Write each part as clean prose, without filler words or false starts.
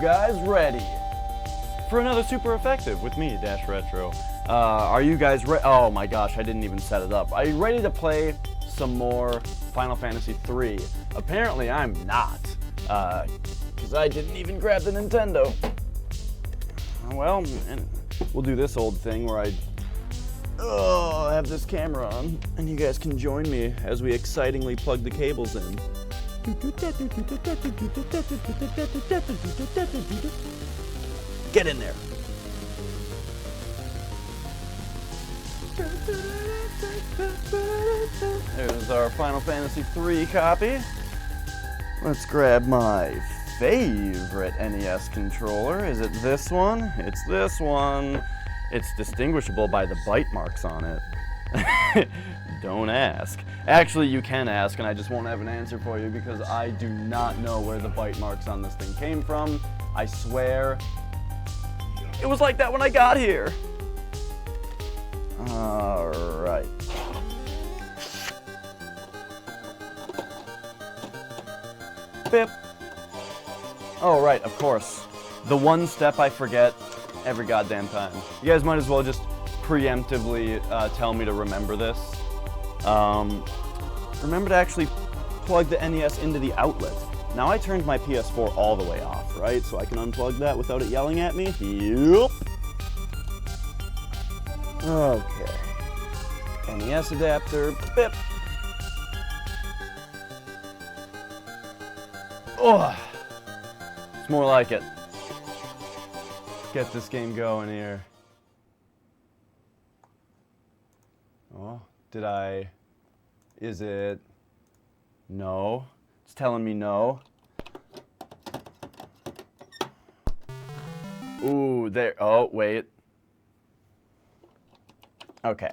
guys ready for another Super Effective with me, Dash Retro? Are you guys ready? Oh my gosh, I didn't even set it up. Are you ready to play some more Final Fantasy III? Apparently I'm not, because I didn't even grab the Nintendo. Well, we'll do this old thing where I have this camera on, and you guys can join me as we excitingly plug the cables in. Get in there. There's our Final Fantasy III copy. Let's grab my favorite NES controller. Is it this one? It's this one. It's distinguishable by the bite marks on it. Don't ask. Actually, you can ask, and I just won't have an answer for you because I do not know where the bite marks on this thing came from. I swear, it was like that when I got here. Alright. Bip. Oh, right, of course. The one step I forget every goddamn time. You guys might as well just preemptively tell me to remember this. Remember to actually plug the NES into the outlet. Now I turned my PS4 all the way off, right? So I can unplug that without it yelling at me. Yup. Okay. NES adapter. Bip. Oh, it's more like it. Get this game going here. Oh, did I? Is it? No. It's telling me no. Ooh, there. Oh, wait. Okay.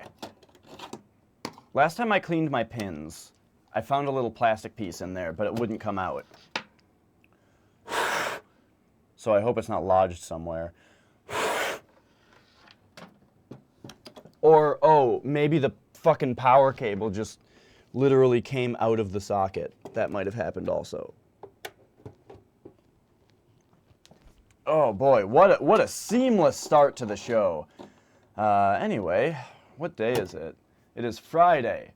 Last time I cleaned my pins, I found a little plastic piece in there, but it wouldn't come out. So I hope it's not lodged somewhere. Or, oh, maybe the fucking power cable just literally came out of the socket. That might have happened also. Oh boy, what a seamless start to the show. Anyway, what day is it? It is Friday,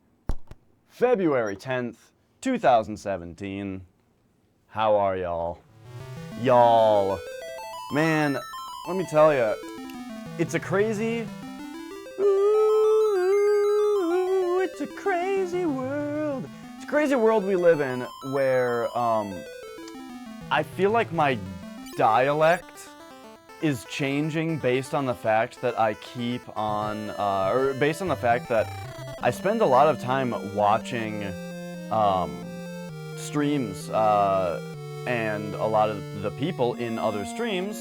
February 10th, 2017. How are y'all? Y'all. Man, let me tell you, it's a crazy... Ooh, it's a crazy world. It's a crazy world we live in where, I feel like my dialect is changing based on the fact that I keep on, or based on the fact that I spend a lot of time watching, streams, and a lot of the people in other streams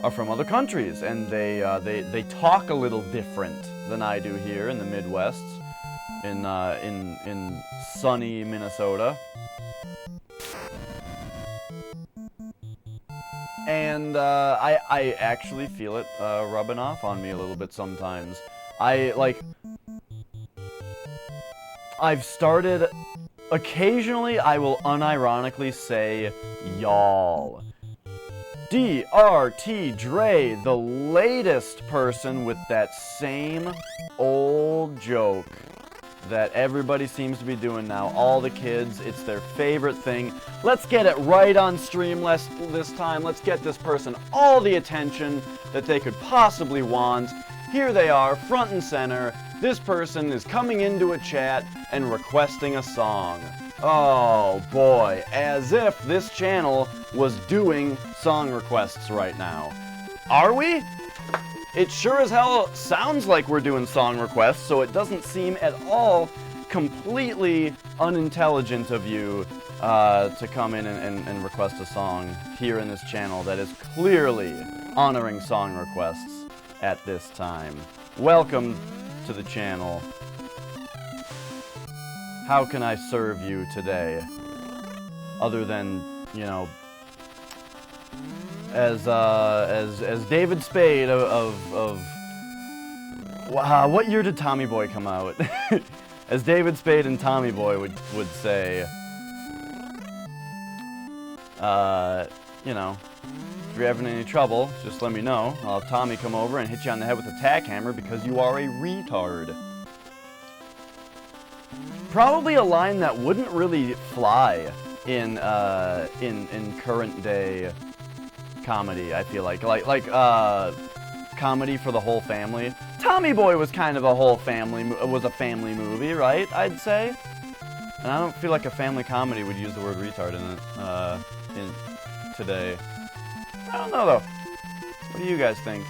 are from other countries, and they talk a little different than I do here in the Midwest, in sunny Minnesota. And I actually feel it rubbing off on me a little bit sometimes. I've started... Occasionally, I will unironically say, y'all. DRT Dre, the latest person with that same old joke that everybody seems to be doing now. All the kids, it's their favorite thing. Let's get it right on stream this time. Let's get this person all the attention that they could possibly want. Here they are, front and center. This person is coming into a chat and requesting a song. Oh boy, as if this channel was doing song requests right now. Are we? It sure as hell sounds like we're doing song requests, so it doesn't seem at all completely unintelligent of you to come in and request a song here in this channel that is clearly honoring song requests at this time. Welcome to the channel. How can I serve you today? Other than, you know, as David Spade of what year did Tommy Boy come out? As David Spade and Tommy Boy would say, you know, If you're having any trouble, just let me know. I'll have Tommy come over and hit you on the head with a tack hammer because you are a retard. Probably a line that wouldn't really fly in current day comedy, I feel like comedy for the whole family. Tommy Boy was kind of a family movie, right? I'd say. And I don't feel like a family comedy would use the word retard in it today. I don't know though. What do you guys think?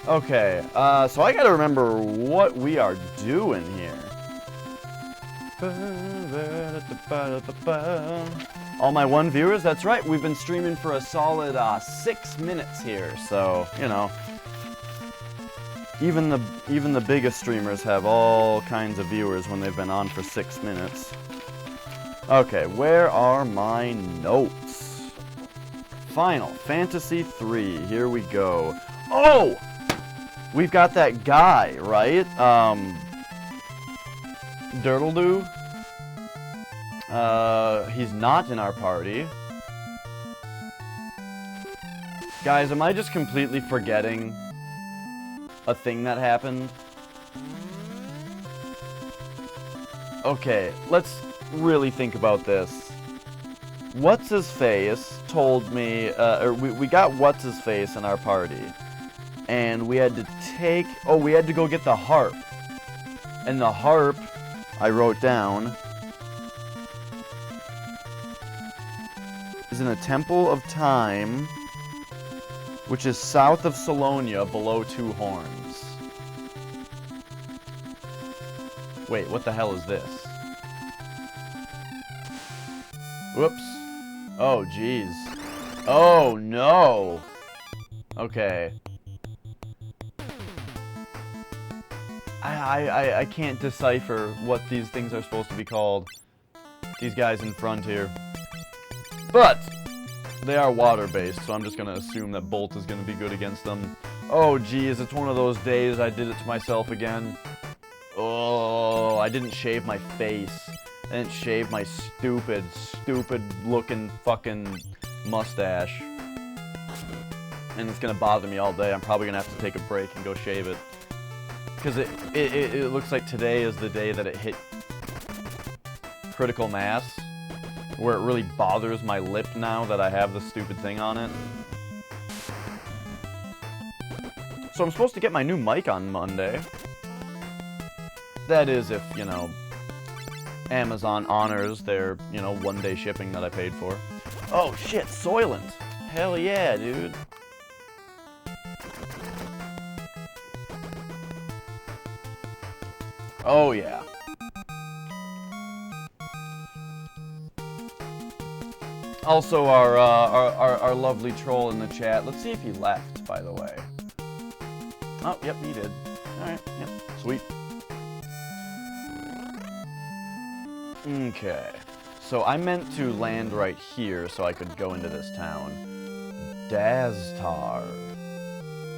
Okay, so I gotta remember what we are doing here. All my one viewers, that's right, we've been streaming for a solid 6 minutes here, so, you know. Even the biggest streamers have all kinds of viewers when they've been on for 6 minutes. Okay, where are my notes? Final Fantasy III, here we go. Oh! We've got that guy, right? Dirtledoo. He's not in our party. Guys, am I just completely forgetting a thing that happened? Okay, let's really think about this. What's-his-face told me, or we got What's-his-face in our party. And we had to we had to go get the harp. And the harp, I wrote down, is in a Temple of Time, which is south of Salonia, below Two Horns. Wait, what the hell is this? Whoops. Oh, jeez. Oh, no. Okay. I can't decipher what these things are supposed to be called. These guys in front here. But they are water-based, so I'm just going to assume that Bolt is going to be good against them. Oh, geez, it's one of those days I did it to myself again. Oh, I didn't shave my face. I didn't shave my stupid-looking fucking mustache. And it's going to bother me all day. I'm probably going to have to take a break and go shave it. Because it looks like today is the day that it hit critical mass, where it really bothers my lip now that I have the stupid thing on it. So I'm supposed to get my new mic on Monday. That is if, you know, Amazon honors their, you know, one-day shipping that I paid for. Oh shit, Soylent! Hell yeah, dude. Oh, yeah. Also, our lovely troll in the chat. Let's see if he left, by the way. Oh, yep, he did. Alright, yep, sweet. Okay. So I meant to land right here so I could go into this town. Daztar.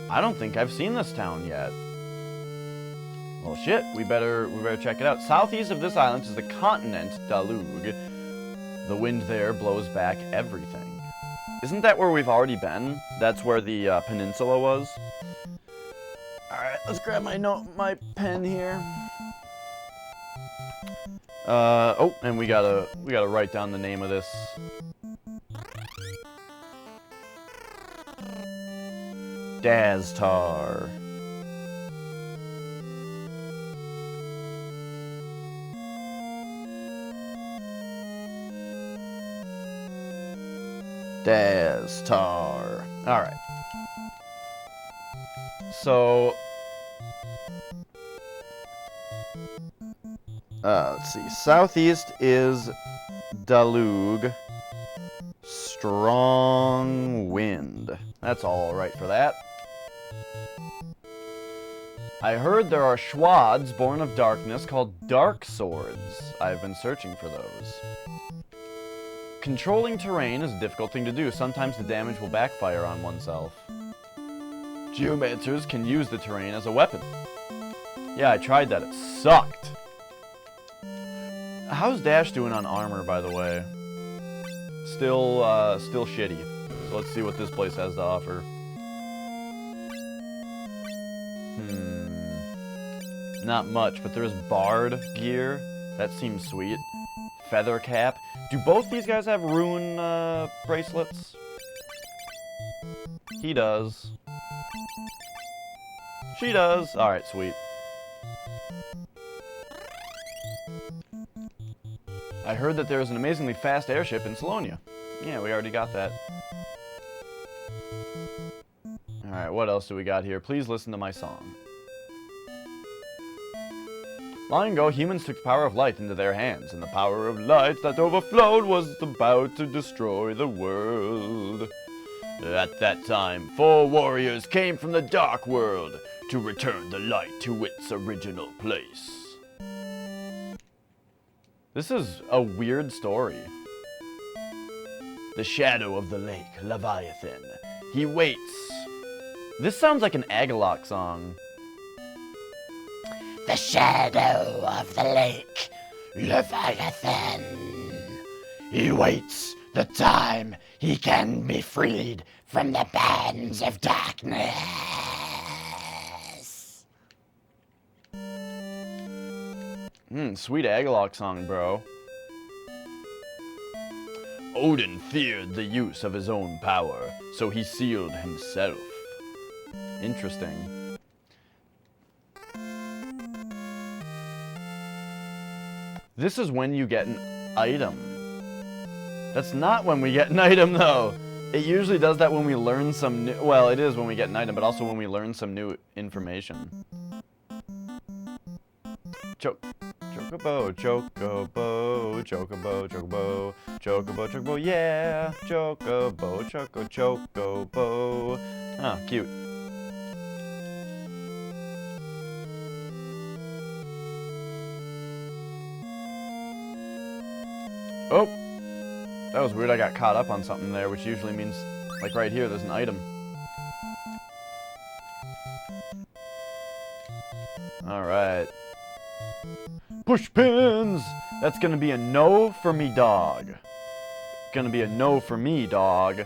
I don't think I've seen this town yet. Well, shit, we better check it out. Southeast of this island is the continent, Dalug. The wind there blows back everything. Isn't that where we've already been? That's where the peninsula was? Alright, let's grab my pen here. Oh, and we gotta write down the name of this. Daztar. Daztar. Alright. So... let's see. Southeast is Dalug. Strong wind. That's all right for that. I heard there are Schwads born of darkness called Dark Swords. I've been searching for those. Controlling terrain is a difficult thing to do. Sometimes the damage will backfire on oneself. Geomancers can use the terrain as a weapon. Yeah, I tried that. It sucked. How's Dash doing on armor, by the way? still shitty. So let's see what this place has to offer. Not much, but there's Bard gear. That seems sweet. Feather cap. Do both these guys have rune bracelets? He does. She does. Alright, sweet. I heard that there is an amazingly fast airship in Salonia. Yeah, we already got that. Alright, what else do we got here? Please listen to my song. Long ago, humans took the power of light into their hands, and the power of light that overflowed was about to destroy the world. At that time, 4 warriors came from the dark world to return the light to its original place. This is a weird story. The shadow of the lake, Leviathan. He waits. This sounds like an Agalloch song. The shadow of the lake, Leviathan. He waits the time he can be freed from the bands of darkness. Sweet Agalloch song, bro. Odin feared the use of his own power, so he sealed himself. Interesting. This is when you get an item. That's not when we get an item, though. It usually does that when we learn some new... Well, it is when we get an item, but also when we learn some new information. Chocobo, chocobo, chocobo, chocobo, chocobo, chocobo, yeah! Chocobo, chocobo. Ah, cute. Oh! That was weird, I got caught up on something there, which usually means, like right here, there's an item. Alright. Push pins! That's gonna be a no for me, dog. Gonna be a no for me, dog.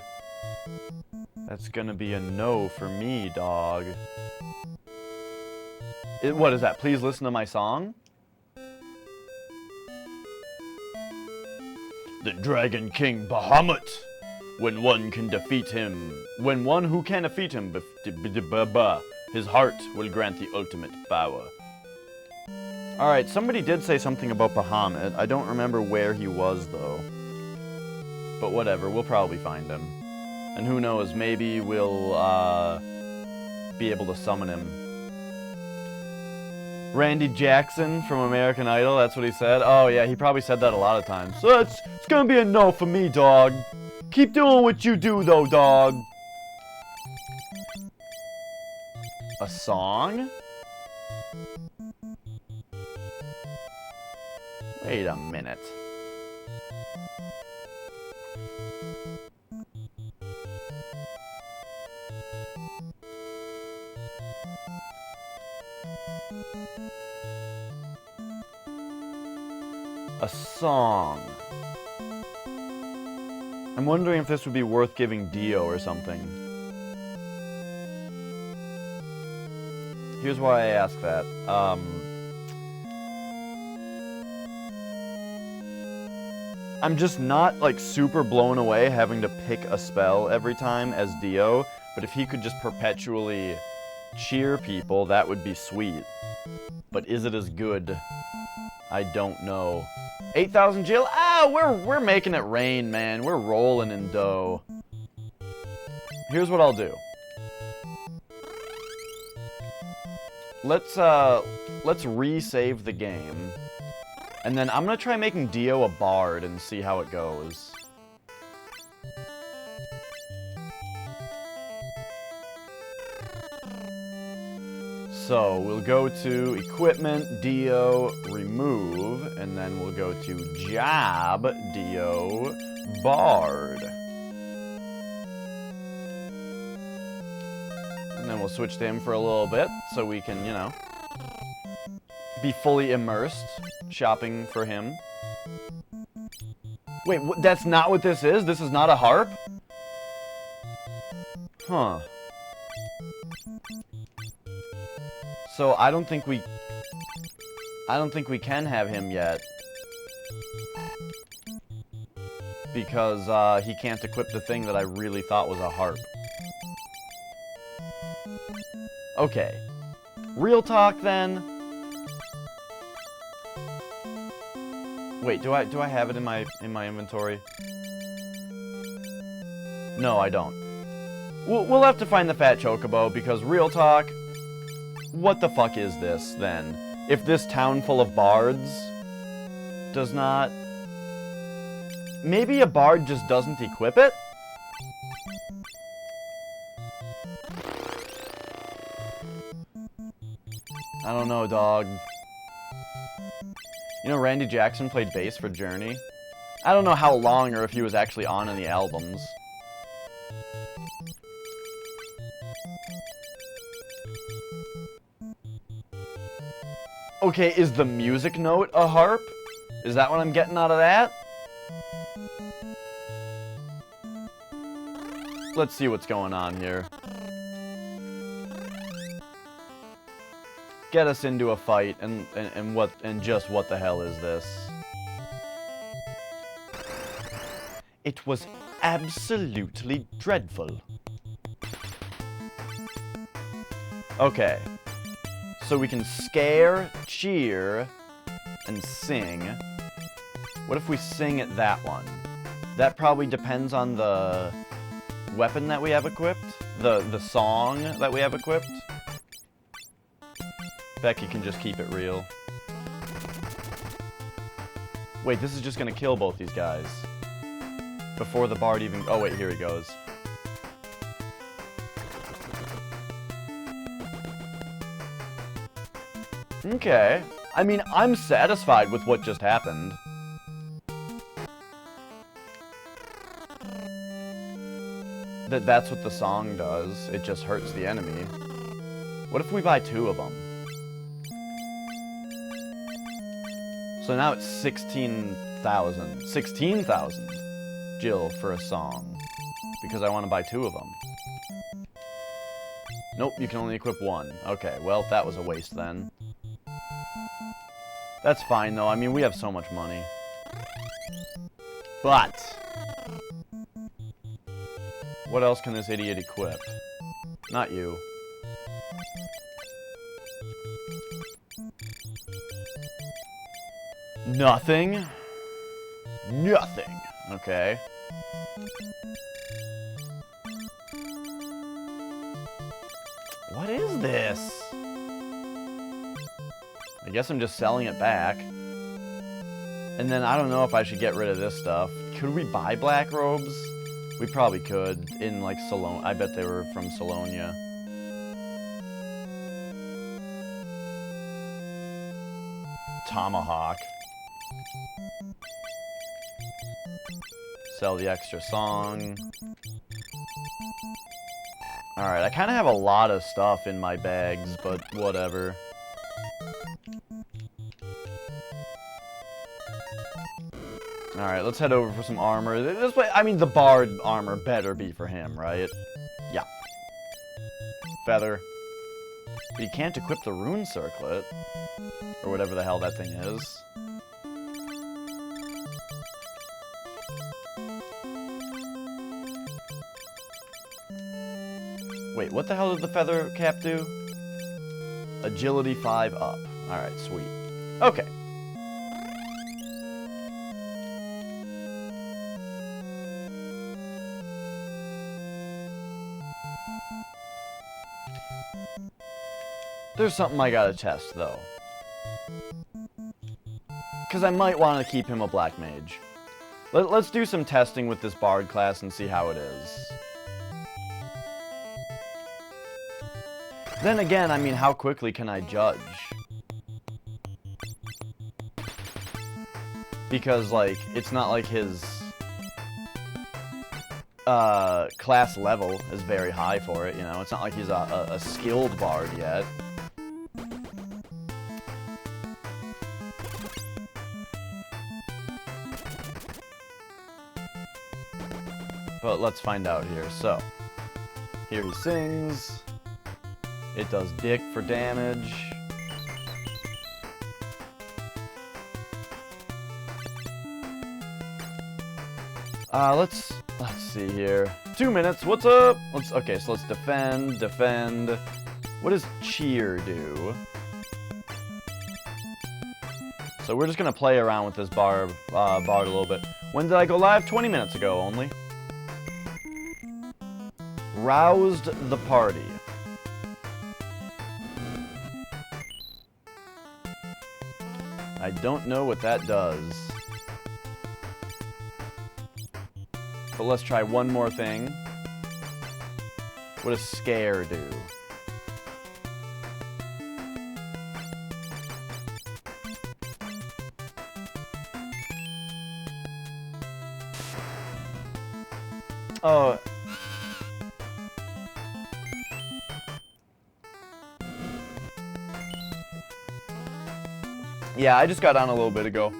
That's gonna be a no for me, dog. What is that? Please listen to my song? The Dragon King Bahamut. When one can defeat him, when one who can defeat him, his heart will grant the ultimate power. Alright, somebody did say something about Bahamut. I don't remember where he was, though. But whatever, we'll probably find him. And who knows, maybe we'll, be able to summon him. Randy Jackson from American Idol, that's what he said. Oh yeah, he probably said that a lot of times. So it's gonna be a no for me, dog. Keep doing what you do, though, dog. A song? Wait a minute. A song. I'm wondering if this would be worth giving Dio or something. Here's why I ask that. I'm just not, like, super blown away having to pick a spell every time as Dio, but if he could just perpetually cheer people, that would be sweet. But is it as good? I don't know. 8,000 Jill? Ah, we're making it rain, man. We're rolling in dough. Here's what I'll do. Let's resave the game. And then I'm gonna try making Dio a bard and see how it goes. So, we'll go to Equipment, Dio, Remove, and then we'll go to Job, Dio, Bard. And then we'll switch to him for a little bit, so we can, you know, be fully immersed, shopping for him. Wait, that's not what this is? This is not a harp? Huh. So I don't think we can have him yet. Because he can't equip the thing that I really thought was a harp. Okay. Real talk then. Wait, do I have it in my inventory? No, I don't. We'll have to find the fat chocobo, because real talk, what the fuck is this then? If this town full of bards does not... Maybe a bard just doesn't equip it? I don't know, dog. You know, Randy Jackson played bass for Journey. I don't know how long or if he was actually on any albums. Okay, is the music note a harp? Is that what I'm getting out of that? Let's see what's going on here. Get us into a fight, and just what the hell is this? It was absolutely dreadful. Okay. So we can scare, cheer, and sing. What if we sing at that one? That probably depends on the weapon that we have equipped. The song that we have equipped. Becky can just keep it real. Wait, this is just gonna kill both these guys. Before the bard even... Oh wait, here he goes. Okay. I mean, I'm satisfied with what just happened. That's what the song does. It just hurts the enemy. What if we buy 2 of them? So now it's 16,000. 16,000 Jill for a song. Because I want to buy 2 of them. Nope, you can only equip 1. Okay, well, that was a waste then. That's fine, though. I mean, we have so much money. But... what else can this idiot equip? Not you. Nothing? Nothing. Okay. What is this? I guess I'm just selling it back. And then I don't know if I should get rid of this stuff. Could we buy black robes? We probably could in like Salon. I bet they were from Salonia. Tomahawk. Sell the extra song. Alright, I kind of have a lot of stuff in my bags, but whatever. Alright, let's head over for some armor. This way, I mean, the bard armor better be for him, right? Yeah. Feather. But you can't equip the rune circlet. Or whatever the hell that thing is. Wait, what the hell did the feather cap do? Agility 5 up. Alright, sweet. Okay. There's something I gotta test, though. Because I might want to keep him a black mage. Let's do some testing with this bard class and see how it is. Then again, I mean, how quickly can I judge? Because, like, it's not like his class level is very high for it, you know? It's not like he's a skilled bard yet. but let's find out here. So, here he sings. It does dick for damage. Let's see here. 2 minutes. What's up? Okay, so let's defend. What does cheer do? So we're just gonna play around with this bard a little bit. When did I go live? 20 minutes ago only. Roused the party. I don't know what that does. But let's try one more thing. What does scare do? Oh. Yeah, I just got on a little bit ago.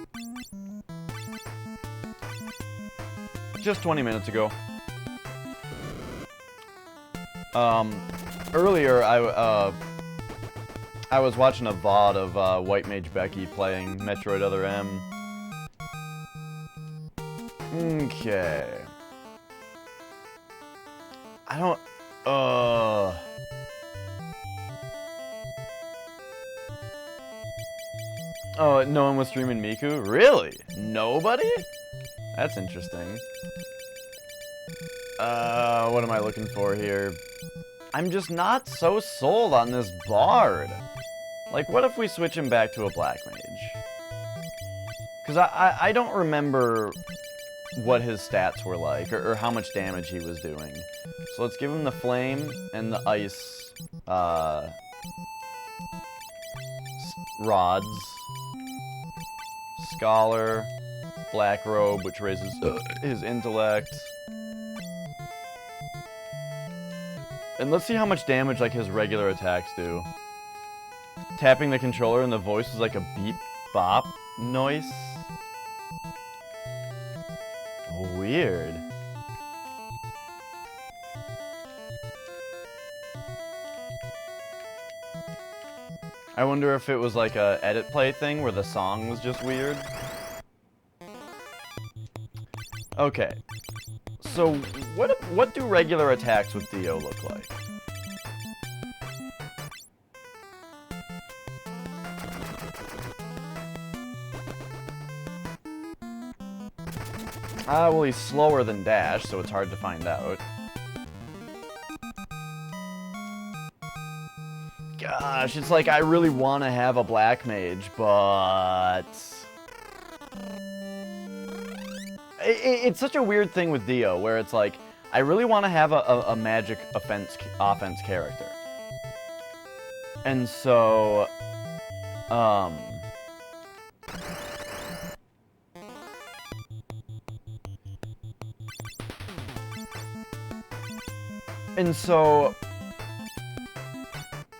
Just 20 minutes ago. Earlier I was watching a VOD of White Mage Becky playing Metroid Other M. Okay. I don't... Oh, no one was streaming Miku? Really? Nobody? That's interesting. What am I looking for here? I'm just not so sold on this bard. Like, what if we switch him back to a black mage? Because I don't remember what his stats were like, or how much damage he was doing. So let's give him the flame and the ice rods. Scholar, black robe, which raises his intellect. And let's see how much damage like his regular attacks do. Tapping the controller and the voice is like a beep bop noise. Weird. I wonder if it was like a edit play thing where the song was just weird. Okay. So what do regular attacks with Dio look like? Well, he's slower than Dash, so it's hard to find out. Gosh, it's like I really want to have a black mage, but... It's such a weird thing with Dio, where it's like, I really want to have a magic offense character. And so...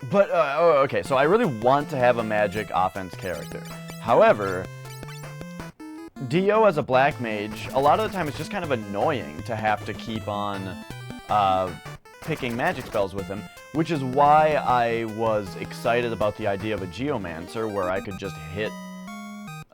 But, okay, so I really want to have a magic offense character. However, Dio as a black mage, a lot of the time it's just kind of annoying to have to keep on picking magic spells with him, which is why I was excited about the idea of a Geomancer, where I could just hit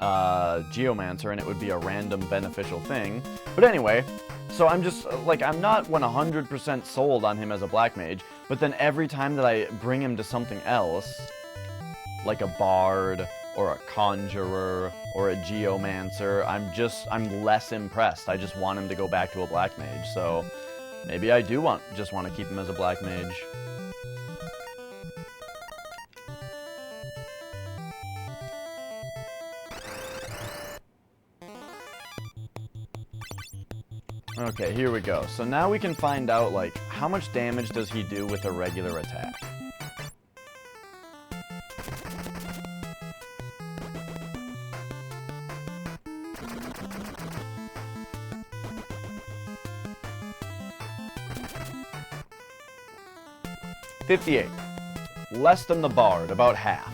Geomancer and it would be a random beneficial thing. But anyway, so I'm just, like, I'm not 100% sold on him as a black mage, but then every time that I bring him to something else, like a bard, or a conjurer, or a geomancer, I'm less impressed. I just want him to go back to a black mage, so maybe I do just want to keep him as a black mage. Okay, here we go. So now we can find out, like, how much damage does he do with a regular attack? $58. Less than the bard, about half.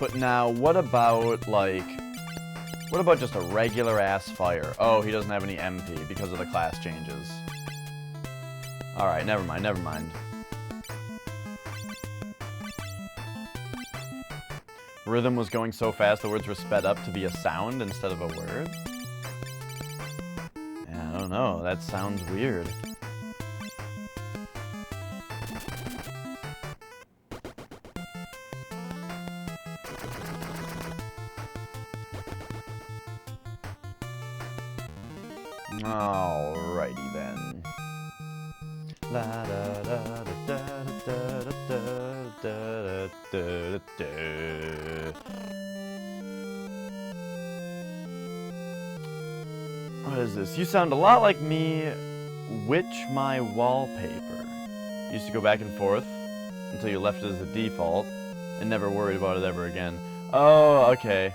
But now, what about, like... What about just a regular-ass fire? Oh, he doesn't have any MP because of the class changes. Alright, never mind, never mind. Rhythm was going so fast, the words were sped up to be a sound instead of a word? Yeah, I don't know. That sounds weird. Alrighty then. La da da da da da da da da da. What is this? You sound a lot like me. Which my wallpaper? Used to go back and forth until you left it as a default and never worried about it ever again. Oh, okay.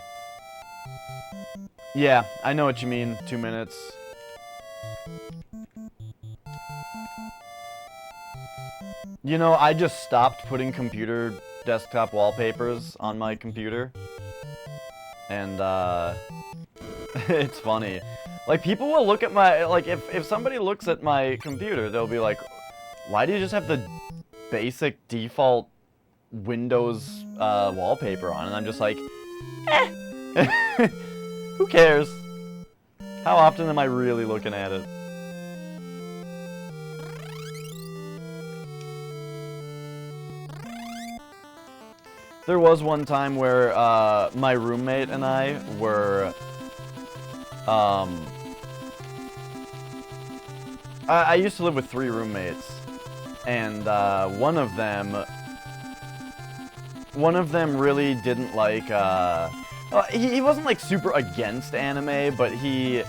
Yeah, I know what you mean. 2 minutes. You know, I just stopped putting computer desktop wallpapers on my computer. And, it's funny. Like, people will look at my, like, if somebody looks at my computer, they'll be like, why do you just have the basic default Windows, wallpaper on? And I'm just like, eh. Who cares? How often am I really looking at it? There was one time where my roommate and I were, I used to live with 3 roommates, and one of them really didn't like, he wasn't like super against anime, but he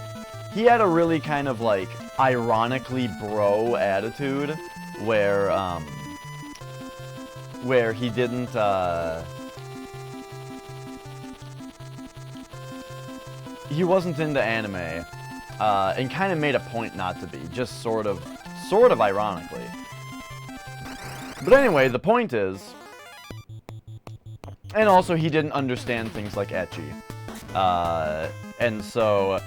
had a really kind of like ironically bro attitude where he didn't, he wasn't into anime, and kind of made a point not to be, just sort of ironically. But anyway, the point is, and also he didn't understand things like ecchi, and so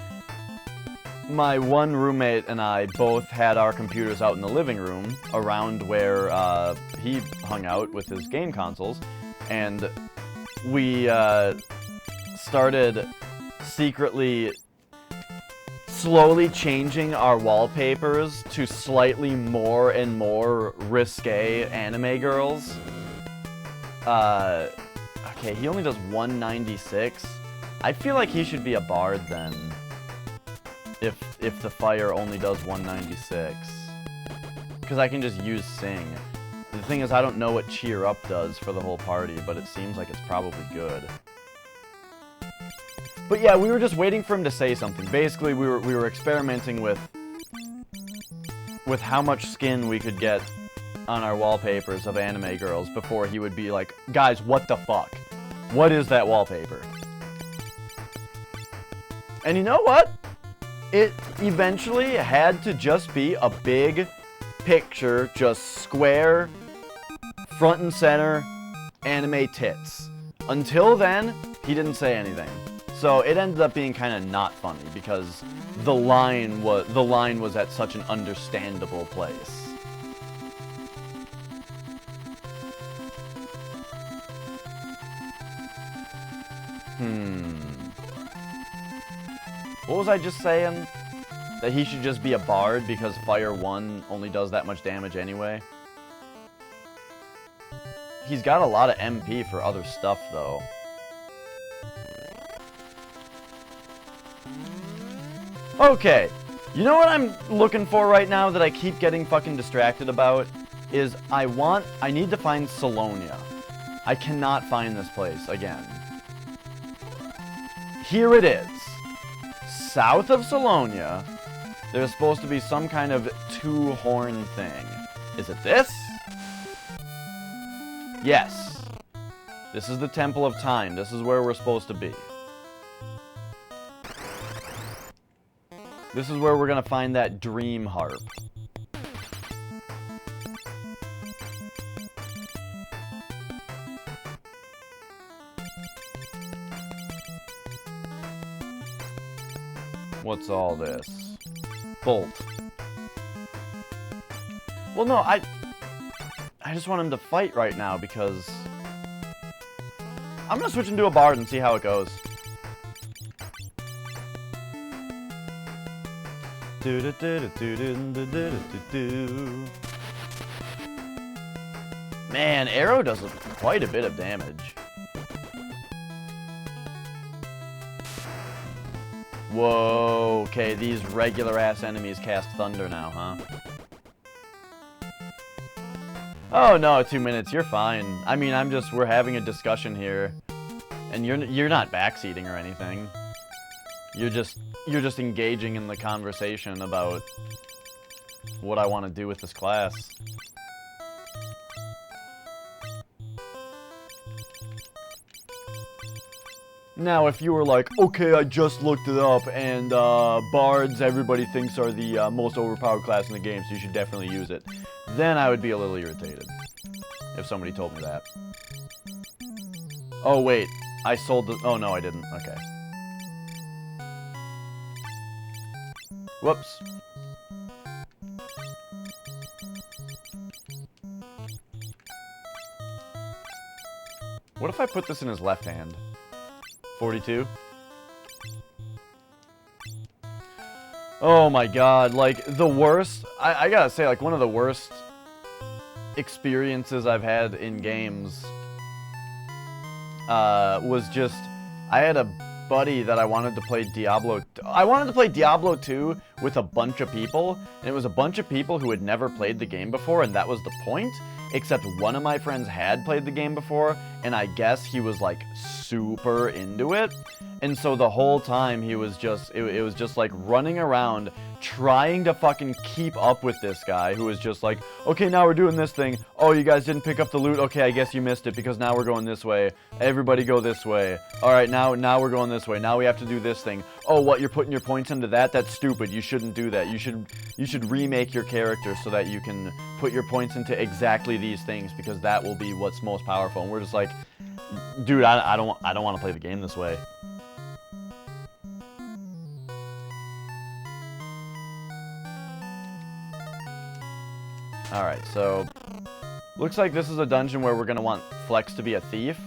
my one roommate and I both had our computers out in the living room around where he hung out with his game consoles, and we started secretly, slowly changing our wallpapers to slightly more and more risque anime girls. Okay, he only does 196. I feel like he should be a bard then. If the fire only does 196. Because I can just use sing. The thing is, I don't know what cheer up does for the whole party, but it seems like it's probably good. But yeah, we were just waiting for him to say something. Basically, we were experimenting with how much skin we could get on our wallpapers of anime girls before he would be like, guys, what the fuck? What is that wallpaper? And you know what? It eventually had to just be a big picture, just square, front and center, anime tits. Until then, he didn't say anything. So it ended up being kind of not funny because the line was at such an understandable place. What was I just saying? That he should just be a bard because Fire 1 only does that much damage anyway? He's got a lot of MP for other stuff, though. Okay, you know what I'm looking for right now that I keep getting fucking distracted about? Is I need to find Salonia. I cannot find this place again. Here it is. South of Salonia, there's supposed to be some kind of 2-horn thing. Is it this? Yes. This is the Temple of Time. This is where we're supposed to be. This is where we're gonna find that dream harp. What's all this? Bolt. Well, no, I just want him to fight right now because I'm gonna switch into a bard and see how it goes. Man, arrow does quite a bit of damage. Whoa, okay, these regular-ass enemies cast thunder now, huh? Oh, no, 2 minutes, you're fine. I mean, we're having a discussion here. And you're not backseating or anything. You're just engaging in the conversation about what I want to do with this class. Now, if you were like, okay, I just looked it up, and bards everybody thinks are the most overpowered class in the game, so you should definitely use it, then I would be a little irritated if somebody told me that. Oh, wait, I sold the... Oh, no, I didn't. Okay. Whoops. What if I put this in his left hand? 42? Oh my god, like, the worst... I gotta say, like, one of the worst experiences I've had in games was just... I had a buddy that I wanted to play Diablo... I wanted to play Diablo 2 with a bunch of people, and it was a bunch of people who had never played the game before, and that was the point. Except one of my friends had played the game before, and I guess he was, like, super into it. And so the whole time he was just, it was just, like, running around trying to fucking keep up with this guy who was just like, okay, now we're doing this thing. Oh, you guys didn't pick up the loot? Okay, I guess you missed it because now we're going this way. Everybody go this way. All right, now we're going this way. Now we have to do this thing. Oh, what, you're putting your points into that? That's stupid. You shouldn't do that. You should remake your character so that you can put your points into exactly these things because that will be what's most powerful. And we're just like, dude, I don't want to play the game this way. Alright, so looks like this is a dungeon where we're gonna want Flex to be a thief.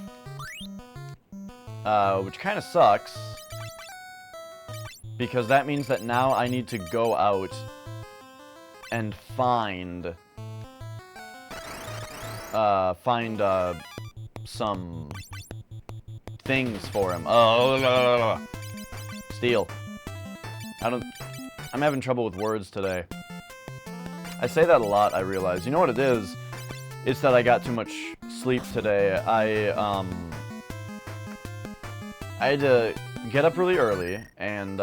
Which kind of sucks. Because that means that now I need to go out and find some things for him. Oh, steal. I'm having trouble with words today. I say that a lot, I realize. You know what it is? It's that I got too much sleep today. I had to get up really early and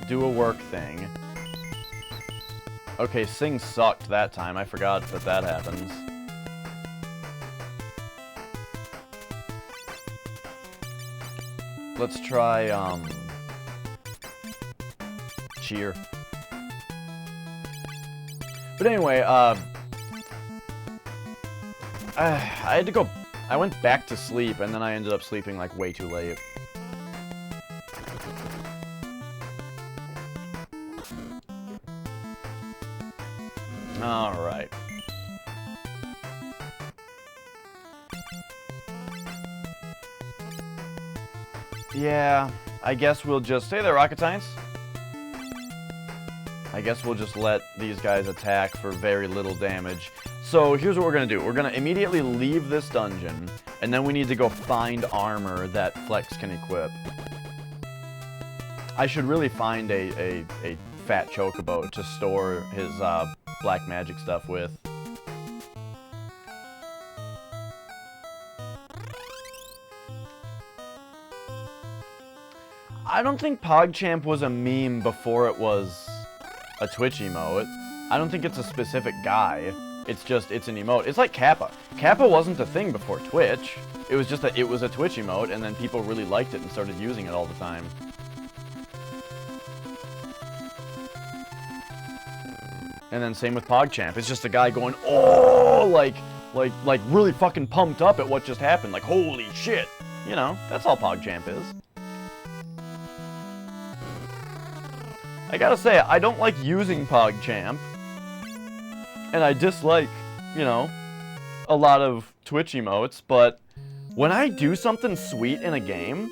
do a work thing. Okay, Sing sucked that time. I forgot that happens. Let's try, cheer. But anyway, I had to go... I went back to sleep, and then I ended up sleeping, like, way too late. Alright. Yeah, I guess we'll just... Stay there, Rocket Science. I guess we'll just let these guys attack for very little damage. So here's what we're going to do. We're going to immediately leave this dungeon, and then we need to go find armor that Flex can equip. I should really find a fat chocobo to store his black magic stuff with. I don't think PogChamp was a meme before it was a Twitch emote. I don't think it's a specific guy. It's just, it's an emote. It's like Kappa. Kappa wasn't a thing before Twitch. It was just that it was a Twitch emote, and then people really liked it and started using it all the time. And then same with PogChamp. It's just a guy going, oh, like really fucking pumped up at what just happened. Like, holy shit. You know, that's all PogChamp is. I gotta say, I don't like using PogChamp. And I dislike, you know, a lot of Twitch emotes, but when I do something sweet in a game,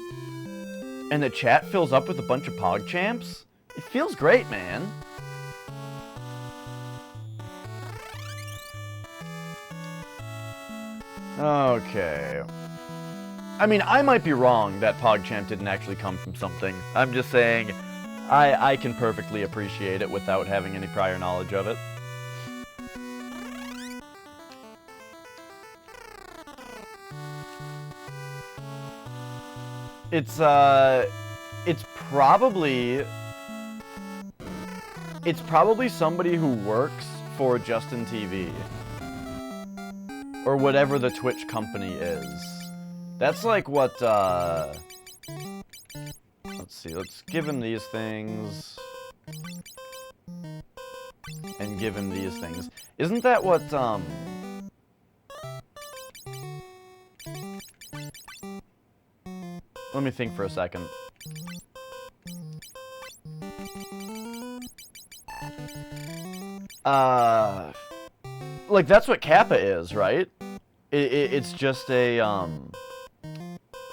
and the chat fills up with a bunch of PogChamps, it feels great, man. Okay. I mean, I might be wrong that PogChamp didn't actually come from something. I'm just saying, I can perfectly appreciate it without having any prior knowledge of it. It's probably somebody who works for Justin TV. Or whatever the Twitch company is. That's like what, let's see, let's give him these things. And give him these things. Isn't that what, let me think for a second. Like, that's what Kappa is, right? It's just a,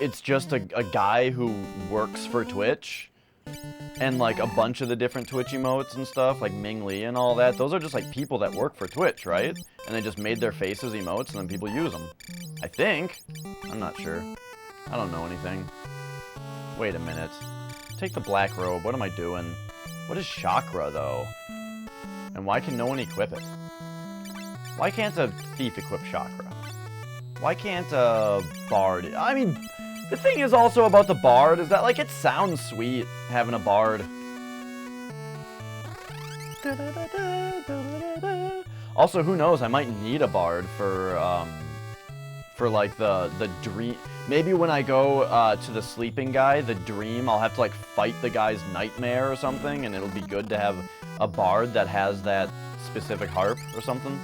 a guy who works for Twitch. And, like, a bunch of the different Twitch emotes and stuff, like Ming Lee and all that, those are just, like, people that work for Twitch, right? And they just made their faces emotes and then people use them. I think. I'm not sure. I don't know anything. Wait a minute. Take the black robe. What am I doing? What is chakra, though? And why can no one equip it? Why can't a thief equip chakra? Why can't a bard? I mean, the thing is also about the bard is that, like, it sounds sweet having a bard. Also, who knows? I might need a bard for like the dream. Maybe when I go to the sleeping guy, the dream, I'll have to like fight the guy's nightmare or something, and it'll be good to have a bard that has that specific harp or something.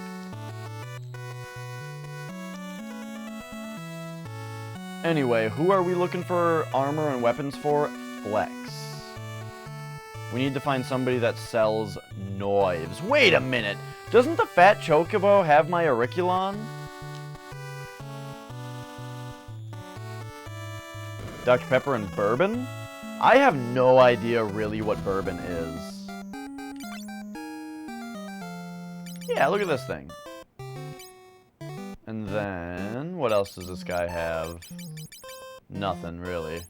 Anyway, who are we looking for armor and weapons for? Flex. We need to find somebody that sells knives. Wait a minute! Doesn't the fat chocobo have my auriculon? Dr. Pepper and bourbon? I have no idea really what bourbon is. Yeah, look at this thing. And then, what else does this guy have? Nothing, really.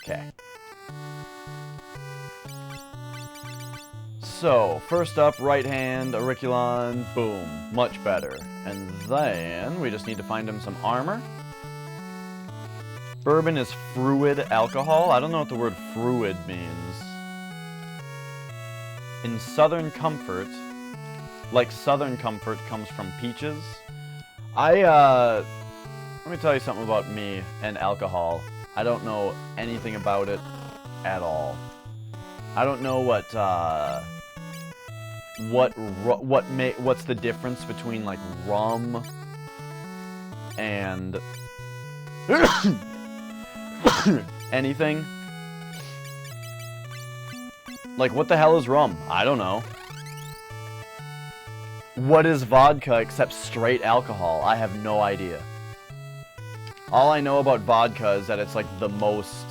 Okay. So, first up, right hand, auriculon, boom. Much better. And then, we just need to find him some armor. Bourbon is fruit alcohol. I don't know what the word fruit means. In Southern Comfort, like Southern Comfort comes from peaches. Let me tell you something about me and alcohol. I don't know anything about it at all. I don't know what's the difference between like rum and anything. Like, what the hell is rum? I don't know. What is vodka except straight alcohol? I have no idea. All I know about vodka is that it's like the most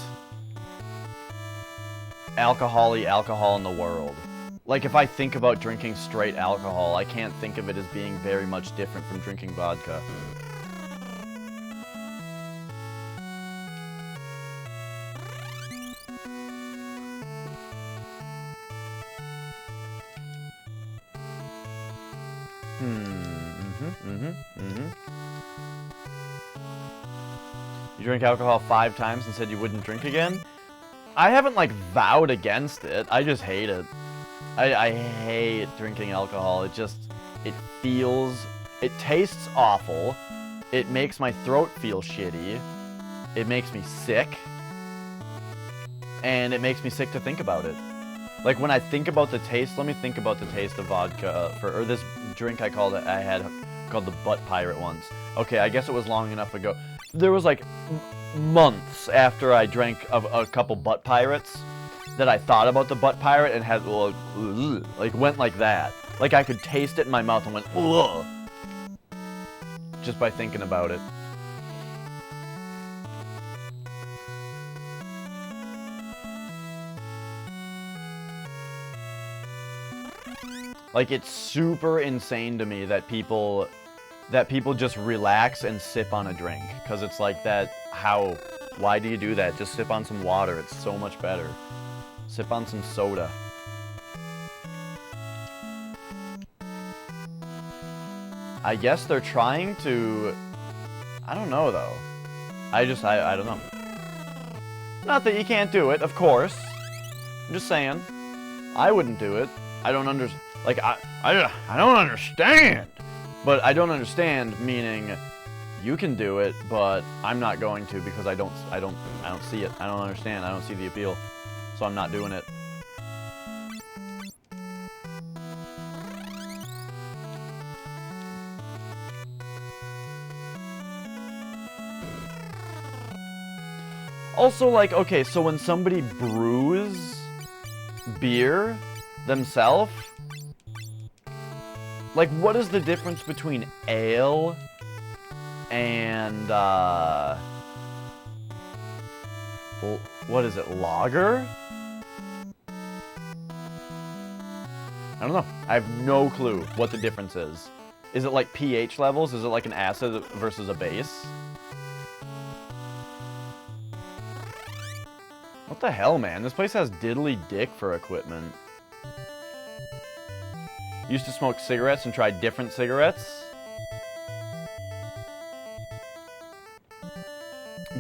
alcohol-y alcohol in the world. Like, if I think about drinking straight alcohol, I can't think of it as being very much different from drinking vodka. You drank alcohol 5 times and said you wouldn't drink again? I haven't, like, vowed against it. I just hate it. I hate drinking alcohol. It tastes awful. It makes my throat feel shitty. It makes me sick. And it makes me sick to think about it. Like, when I think about the taste, let me think about the taste of vodka, or this drink I had called the Butt Pirate once. Okay, I guess it was long enough ago. There was like months after I drank a couple Butt Pirates that I thought about the Butt Pirate and had, like, went like that. Like, I could taste it in my mouth and went, ugh, just by thinking about it. Like, it's super insane to me that people just relax and sip on a drink. Because it's like that, why do you do that? Just sip on some water. It's so much better. Sip on some soda. I guess they're trying to... I don't know, though. I don't know. Not that you can't do it, of course. I'm just saying. I wouldn't do it. I don't understand. Like, I don't understand. But I don't understand, meaning you can do it, but I'm not going to because I don't see it. I don't understand. I don't see the appeal. So I'm not doing it. Also, like, okay, so when somebody brews beer themselves, like, what is the difference between ale and, what is it, lager? I don't know. I have no clue what the difference is. Is it like pH levels? Is it like an acid versus a base? What the hell, man? This place has diddly dick for equipment. Used to smoke cigarettes and tried different cigarettes.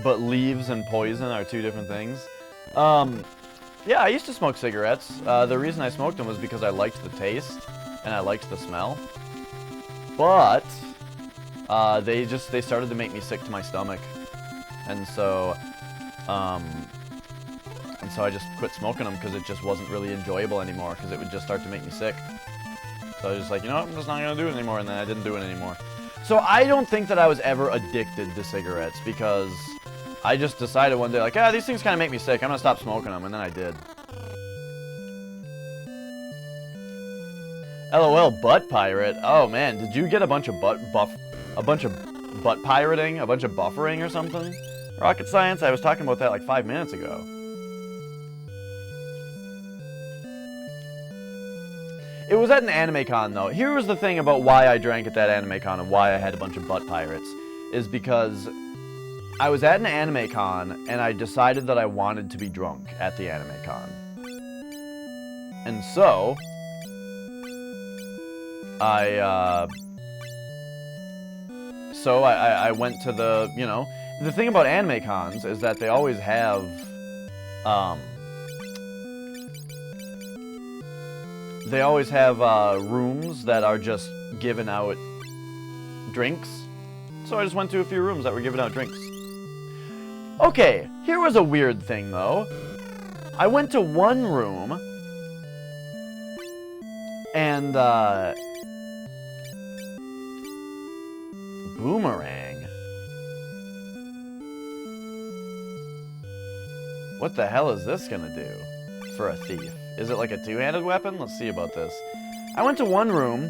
But leaves and poison are two different things. Yeah, I used to smoke cigarettes. The reason I smoked them was because I liked the taste and I liked the smell. But they started to make me sick to my stomach. And so I just quit smoking them because it just wasn't really enjoyable anymore because it would just start to make me sick. So I was just like, you know what, I'm just not going to do it anymore, and then I didn't do it anymore. So I don't think that I was ever addicted to cigarettes because I just decided one day, like, yeah, these things kind of make me sick, I'm going to stop smoking them, and then I did. LOL, butt pirate. Oh man, did you get a bunch of butt pirating, a bunch of buffering or something? Rocket science, I was talking about that like 5 minutes ago. It was at an anime con, though. Here was the thing about why I drank at that anime con and why I had a bunch of butt pirates. Is because I was at an anime con and I decided that I wanted to be drunk at the anime con. And so I went to the, you know, the thing about anime cons is that they always have, rooms that are just giving out drinks. So I just went to a few rooms that were giving out drinks. Okay, here was a weird thing, though. I went to one room, and, boomerang? What the hell is this gonna do for a thief? Is it like a two-handed weapon? Let's see about this. I went to one room,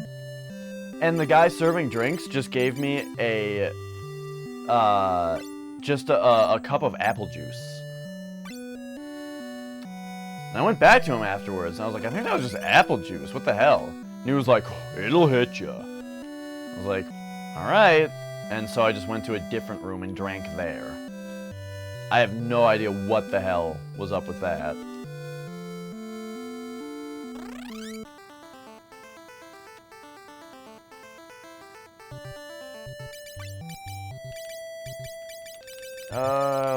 and the guy serving drinks just gave me a cup of apple juice. And I went back to him afterwards, and I was like, I think that was just apple juice. What the hell? And he was like, it'll hit ya. I was like, all right. And so I just went to a different room and drank there. I have no idea what the hell was up with that.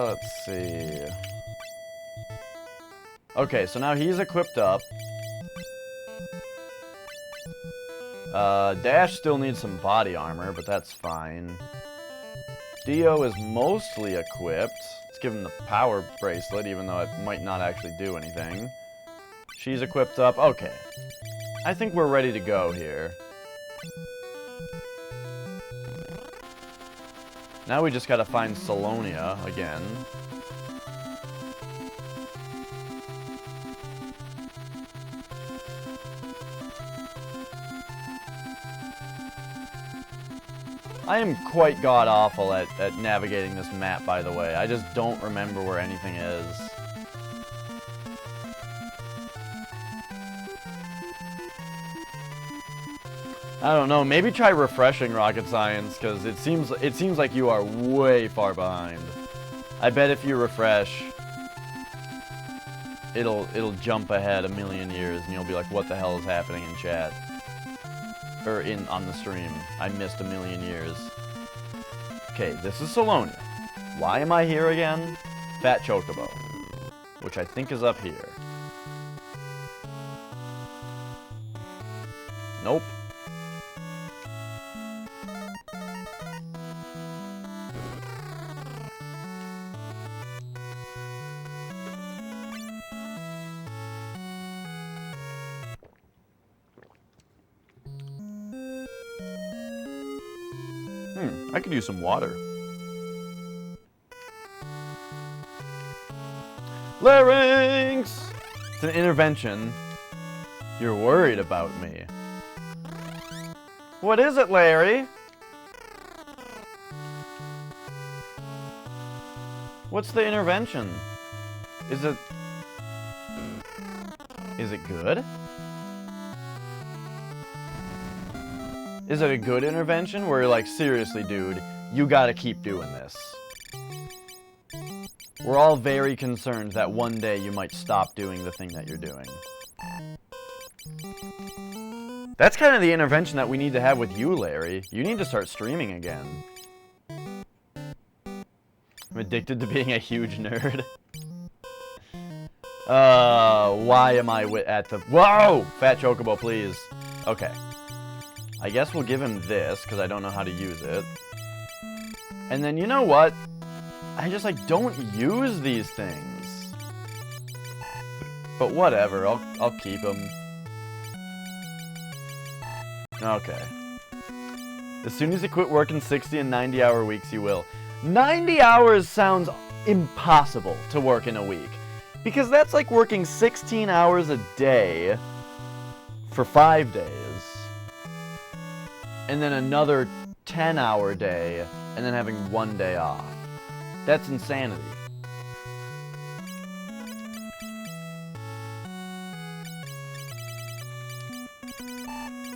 Let's see. Okay, so now he's equipped up. Dash still needs some body armor, but that's fine. Dio is mostly equipped. Let's give him the power bracelet, even though it might not actually do anything. She's equipped up. Okay. I think we're ready to go here. Now we just gotta find Salonia again. I am quite god-awful at navigating this map, by the way. I just don't remember where anything is. I don't know, maybe try refreshing rocket science, because it seems like you are way far behind. I bet if you refresh, it'll jump ahead a million years, and you'll be like, what the hell is happening in chat? Or on the stream. I missed a million years. Okay, this is Salonia. Why am I here again? Fat Chocobo. Which I think is up here. Nope. I could use some water. Larynx! It's an intervention. You're worried about me. What is it, Larry? What's the intervention? Is it good? Is it a good intervention where you're like, seriously, dude, you gotta keep doing this? We're all very concerned that one day you might stop doing the thing that you're doing. That's kind of the intervention that we need to have with you, Larry. You need to start streaming again. I'm addicted to being a huge nerd. Why am I at the... Whoa! Fat Chocobo, please. Okay. I guess we'll give him this, because I don't know how to use it. And then, you know what? I just, like, don't use these things. But whatever, I'll keep them. Okay. As soon as you quit working 60 and 90-hour weeks, you will. 90 hours sounds impossible to work in a week. Because that's like working 16 hours a day for 5 days. And then another 10-hour day, and then having 1 day off. That's insanity.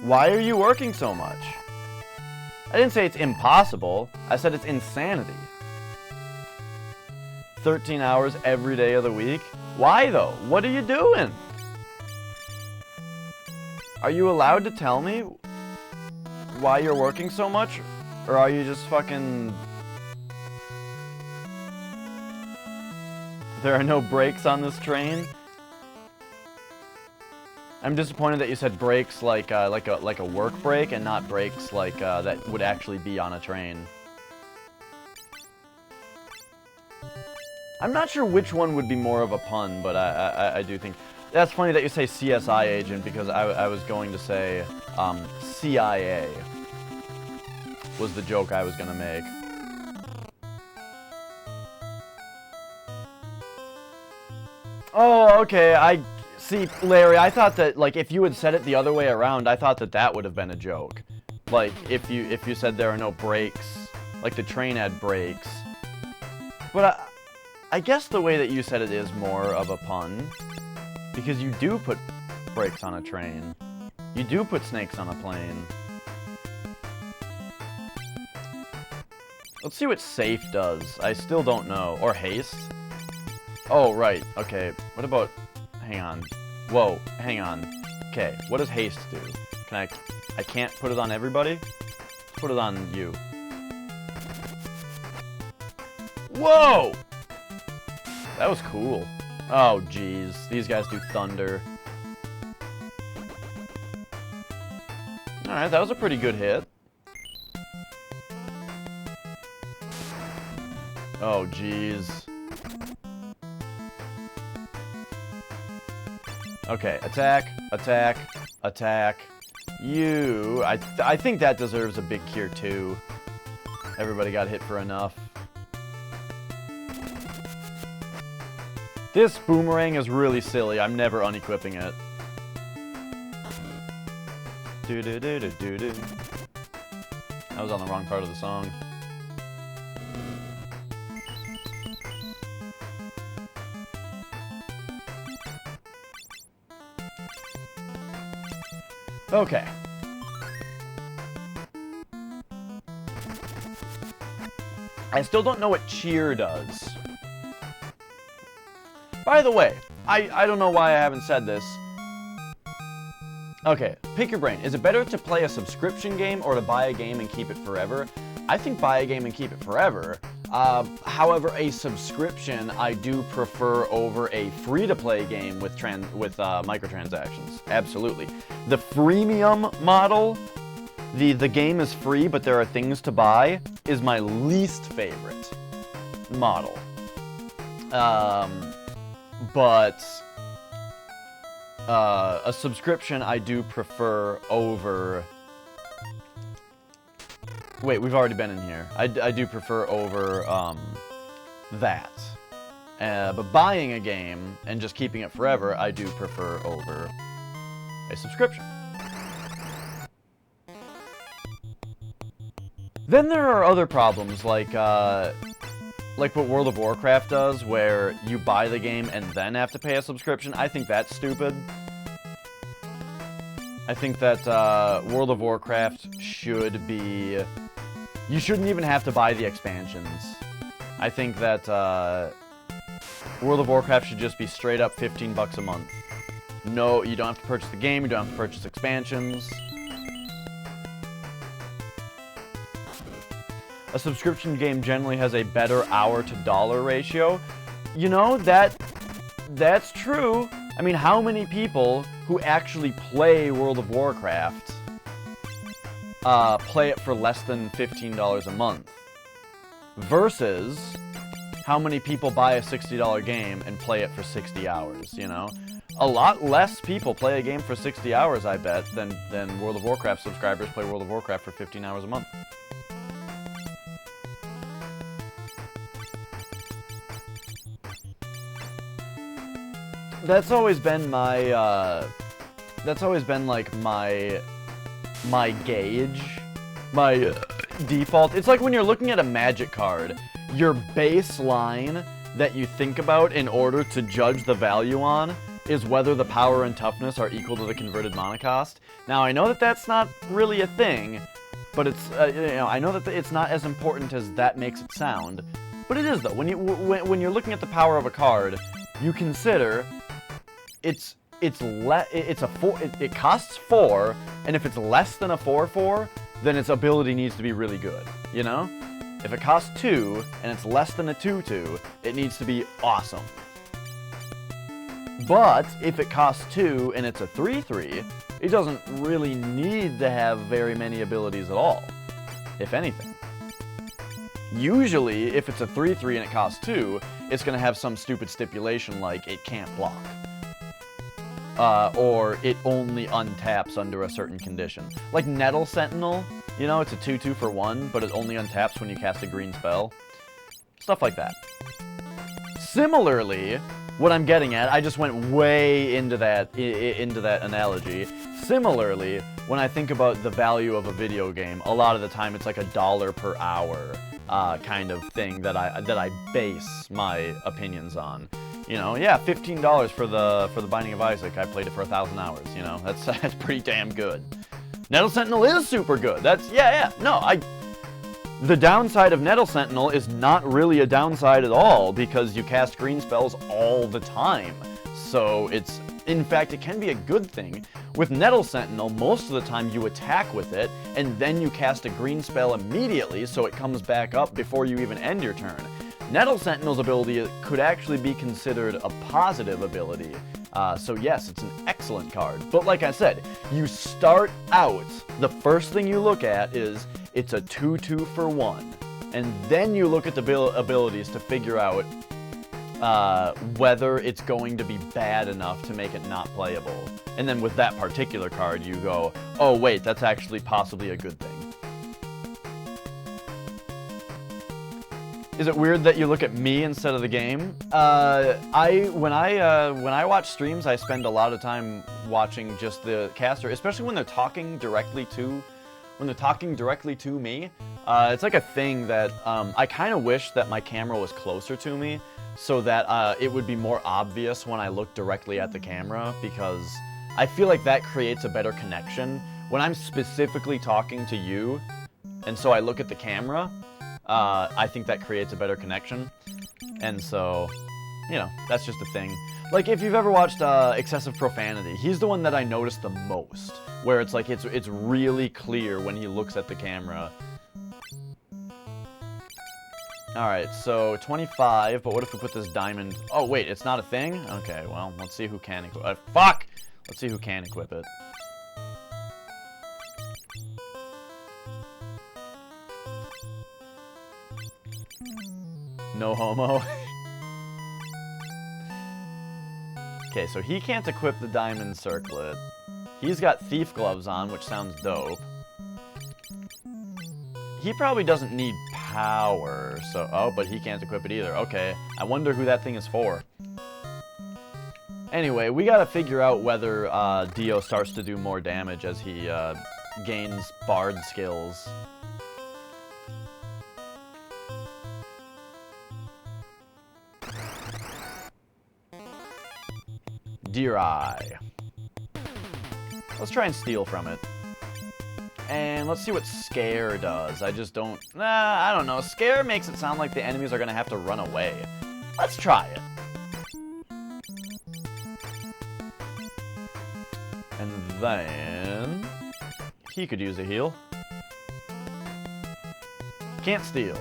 Why are you working so much? I didn't say it's impossible. I said it's insanity. 13 hours every day of the week? Why, though? What are you doing? Are you allowed to tell me why you're working so much? Or are you just fucking... There are no brakes on this train? I'm disappointed that you said brakes like a work break and not brakes like that would actually be on a train. I'm not sure which one would be more of a pun, but I do think... That's funny that you say CSI agent, because I was going to say CIA was the joke I was going to make. Oh, okay, See, Larry, I thought that, like, if you had said it the other way around, I thought that that would have been a joke. Like, if you said there are no brakes, like the train had brakes. But I guess the way that you said it is more of a pun. Because you do put brakes on a train. You do put snakes on a plane. Let's see what safe does. I still don't know. Or haste. Oh, right. Okay. What about... Hang on. Whoa. Hang on. Okay. What does haste do? Can I can't put it on everybody? Put it on you. Whoa! That was cool. Oh, jeez. These guys do thunder. Alright, that was a pretty good hit. Oh, jeez. Okay, attack, attack, attack. I think that deserves a big cure too. Everybody got hit for enough. This boomerang is really silly. I'm never unequipping it. Do-do-do-do-do-do. I was on the wrong part of the song. Okay. I still don't know what cheer does. By the way, I don't know why I haven't said this. Okay, pick your brain. Is it better to play a subscription game or to buy a game and keep it forever? I think buy a game and keep it forever. However, a subscription I do prefer over a free-to-play game with microtransactions. Absolutely. The freemium model, the game is free but there are things to buy, is my least favorite model. But a subscription I do prefer over... Wait, we've already been in here. I do prefer over that. But buying a game and just keeping it forever, I do prefer over a subscription. Then there are other problems, like what World of Warcraft does, where you buy the game and then have to pay a subscription. I think that's stupid. I think that World of Warcraft should be... You shouldn't even have to buy the expansions. I think that World of Warcraft should just be straight up $15 a month. No, you don't have to purchase the game, you don't have to purchase expansions. A subscription game generally has a better hour to dollar ratio. You know, that's true. I mean, how many people who actually play World of Warcraft play it for less than $15 a month? Versus how many people buy a $60 game and play it for 60 hours, you know? A lot less people play a game for 60 hours, I bet, than World of Warcraft subscribers play World of Warcraft for 15 hours a month. That's always been my, that's always been, like, my gauge, my default. It's like when you're looking at a Magic card, your baseline that you think about in order to judge the value on is whether the power and toughness are equal to the converted mana cost. Now, I know that that's not really a thing, but it's, you know, I know that it's not as important as that makes it sound, but it is, though. When you're looking at the power of a card, you consider it costs 4, and if it's less than a 4/4, then its ability needs to be really good, you know? If it costs 2, and it's less than a 2/2, it needs to be awesome. But if it costs 2, and it's a 3/3, it doesn't really need to have very many abilities at all, if anything. Usually, if it's a 3/3 and it costs 2, it's going to have some stupid stipulation like it can't block. Or it only untaps under a certain condition. Like Nettle Sentinel, you know, it's a 2/2 for 1, but it only untaps when you cast a green spell. Stuff like that. Similarly, what I'm getting at, I just went way into that analogy. Similarly, when I think about the value of a video game, a lot of the time it's like $1 per hour kind of thing that I base my opinions on. You know, yeah, $15 for the Binding of Isaac. I played it for 1,000 hours. You know, that's pretty damn good. Nettle Sentinel is super good. The downside of Nettle Sentinel is not really a downside at all because you cast green spells all the time. So in fact, it can be a good thing. With Nettle Sentinel, most of the time you attack with it, and then you cast a green spell immediately, so it comes back up before you even end your turn. Nettle Sentinel's ability could actually be considered a positive ability. So yes, it's an excellent card. But like I said, you start out, the first thing you look at is it's a 2/2 for 1. And then you look at the abilities to figure out whether it's going to be bad enough to make it not playable. And then with that particular card, you go, oh wait, that's actually possibly a good thing. Is it weird that you look at me instead of the game? When I watch streams, I spend a lot of time watching just the caster, especially when they're talking directly to me. It's like a thing that I kind of wish that my camera was closer to me, so that it would be more obvious when I look directly at the camera, because I feel like that creates a better connection. When I'm specifically talking to you, and so I look at the camera, I think that creates a better connection. And so, you know, that's just a thing. Like, if you've ever watched Excessive Profanity, he's the one that I noticed the most, where it's like, it's really clear when he looks at the camera. Alright, so 25, but what if we put this diamond... Oh, wait, it's not a thing? Okay, well, let's see who can equip... fuck! Let's see who can equip it. No homo. Okay, so he can't equip the diamond circlet. He's got thief gloves on, which sounds dope. He probably doesn't need power, so... Oh, but he can't equip it either. Okay, I wonder who that thing is for. Anyway, we gotta figure out whether Dio starts to do more damage as he gains bard skills. Dear Eye. Let's try and steal from it. And let's see what Scare does. I just don't... I don't know. Scare makes it sound like the enemies are going to have to run away. Let's try it. And then... he could use a heal. Can't steal.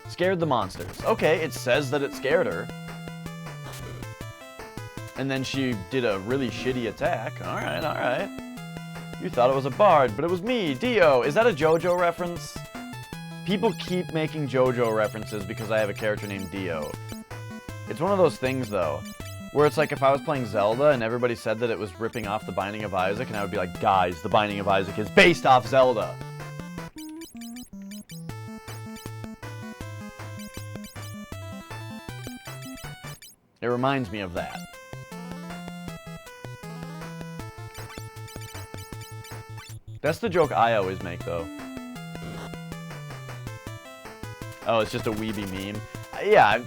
Scared the monsters. Okay, it says that it scared her. And then she did a really shitty attack. Alright, alright. You thought it was a bard, but it was me, Dio. Is that a JoJo reference? People keep making JoJo references because I have a character named Dio. It's one of those things, though, where it's like if I was playing Zelda and everybody said that it was ripping off The Binding of Isaac, and I would be like, guys, The Binding of Isaac is based off Zelda. It reminds me of that. That's the joke I always make, though. Oh, it's just a weeby meme. Yeah, I'm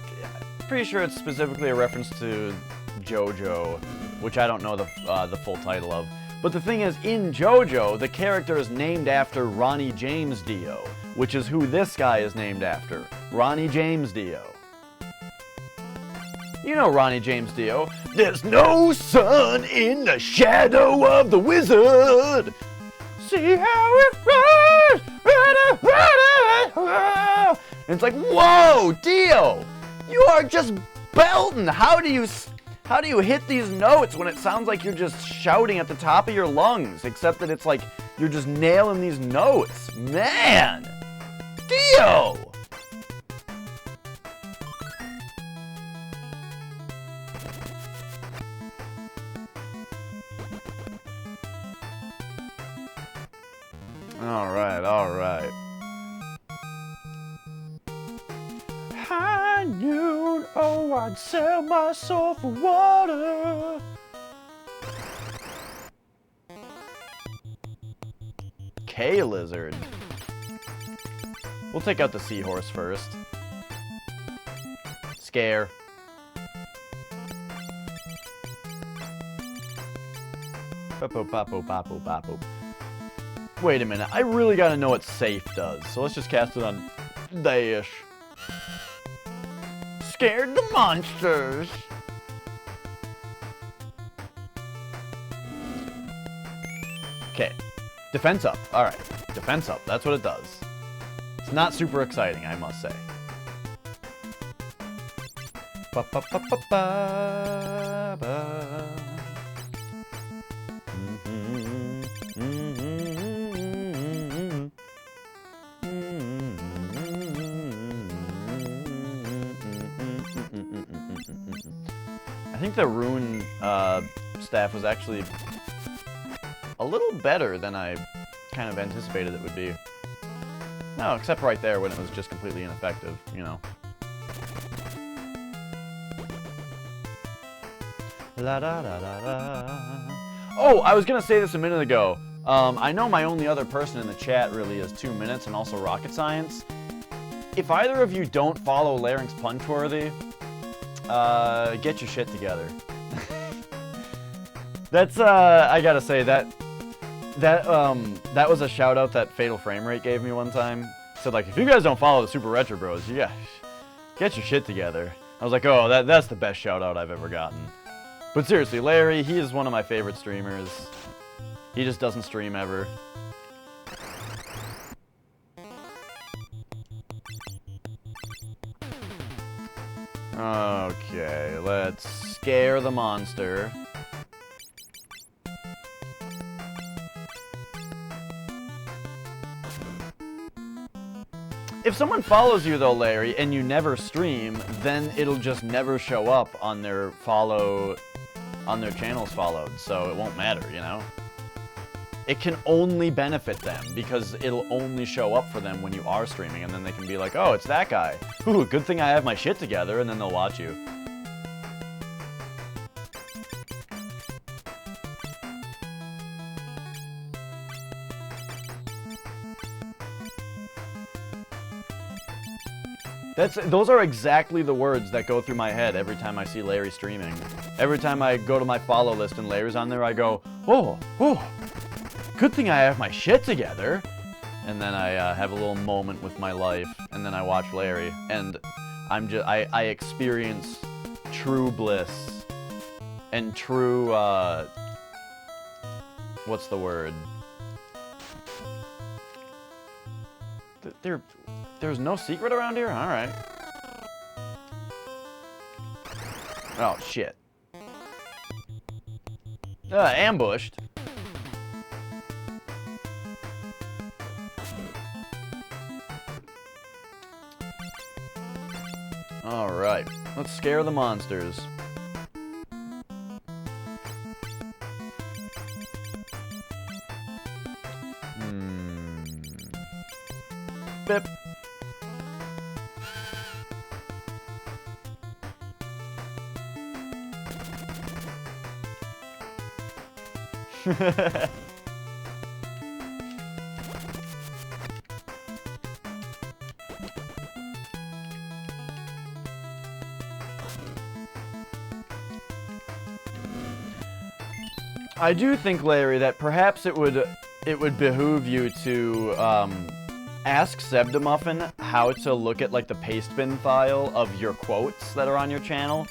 pretty sure it's specifically a reference to JoJo, which I don't know the full title of. But the thing is, in JoJo, the character is named after Ronnie James Dio, which is who this guy is named after. Ronnie James Dio. You know Ronnie James Dio. There's no sun in the shadow of the wizard. See how it runs. And it's like, whoa, Dio, you are just belting. How do you hit these notes when it sounds like you're just shouting at the top of your lungs, except that it's like you're just nailing these notes. Man, Dio. Alright, alright. High noon, oh, I'd sell my soul for water. K-Lizard. We'll take out the seahorse first. Scare. Ba-bo-ba-bo-ba-bo-ba-bo. Wait a minute, I really gotta know what safe does, so let's just cast it on Dash. Scared the monsters! Okay, defense up, alright, defense up, that's what it does. It's not super exciting, I must say. Ba-ba-ba-ba-ba-ba. I think the rune staff was actually a little better than I kind of anticipated it would be. No, except right there when it was just completely ineffective, you know. La da da da da. Oh, I was gonna say this a minute ago. I know my only other person in the chat really is 2 Minutes and also Rocket Science. If either of you don't follow Larynx Punchworthy, get your shit together. That's I gotta say that was a shout out that Fatal Frame Rate gave me one time. Said like, if you guys don't follow the Super Retro Bros, yeah, get your shit together. I was like, oh, that's the best shout out I've ever gotten. But seriously, Larry, he is one of my favorite streamers. He just doesn't stream ever. Okay, let's scare the monster. If someone follows you though, Larry, and you never stream, then it'll just never show up on their channels followed, so it won't matter, you know? It can only benefit them, because it'll only show up for them when you are streaming, and then they can be like, oh, it's that guy. Ooh, good thing I have my shit together, and then they'll watch you. Those are exactly the words that go through my head every time I see Larry streaming. Every time I go to my follow list and Larry's on there, I go, oh, good thing I have my shit together. And then I have a little moment with my life, and then I watch Larry, and I experience true bliss and true, what's the word? There's no secret around here? Alright. Oh, shit. Ambushed. Alright. Let's scare the monsters. Bip. I do think, Larry, that perhaps it would behoove you to ask Sebdamuffin how to look at like the pastebin file of your quotes that are on your channel,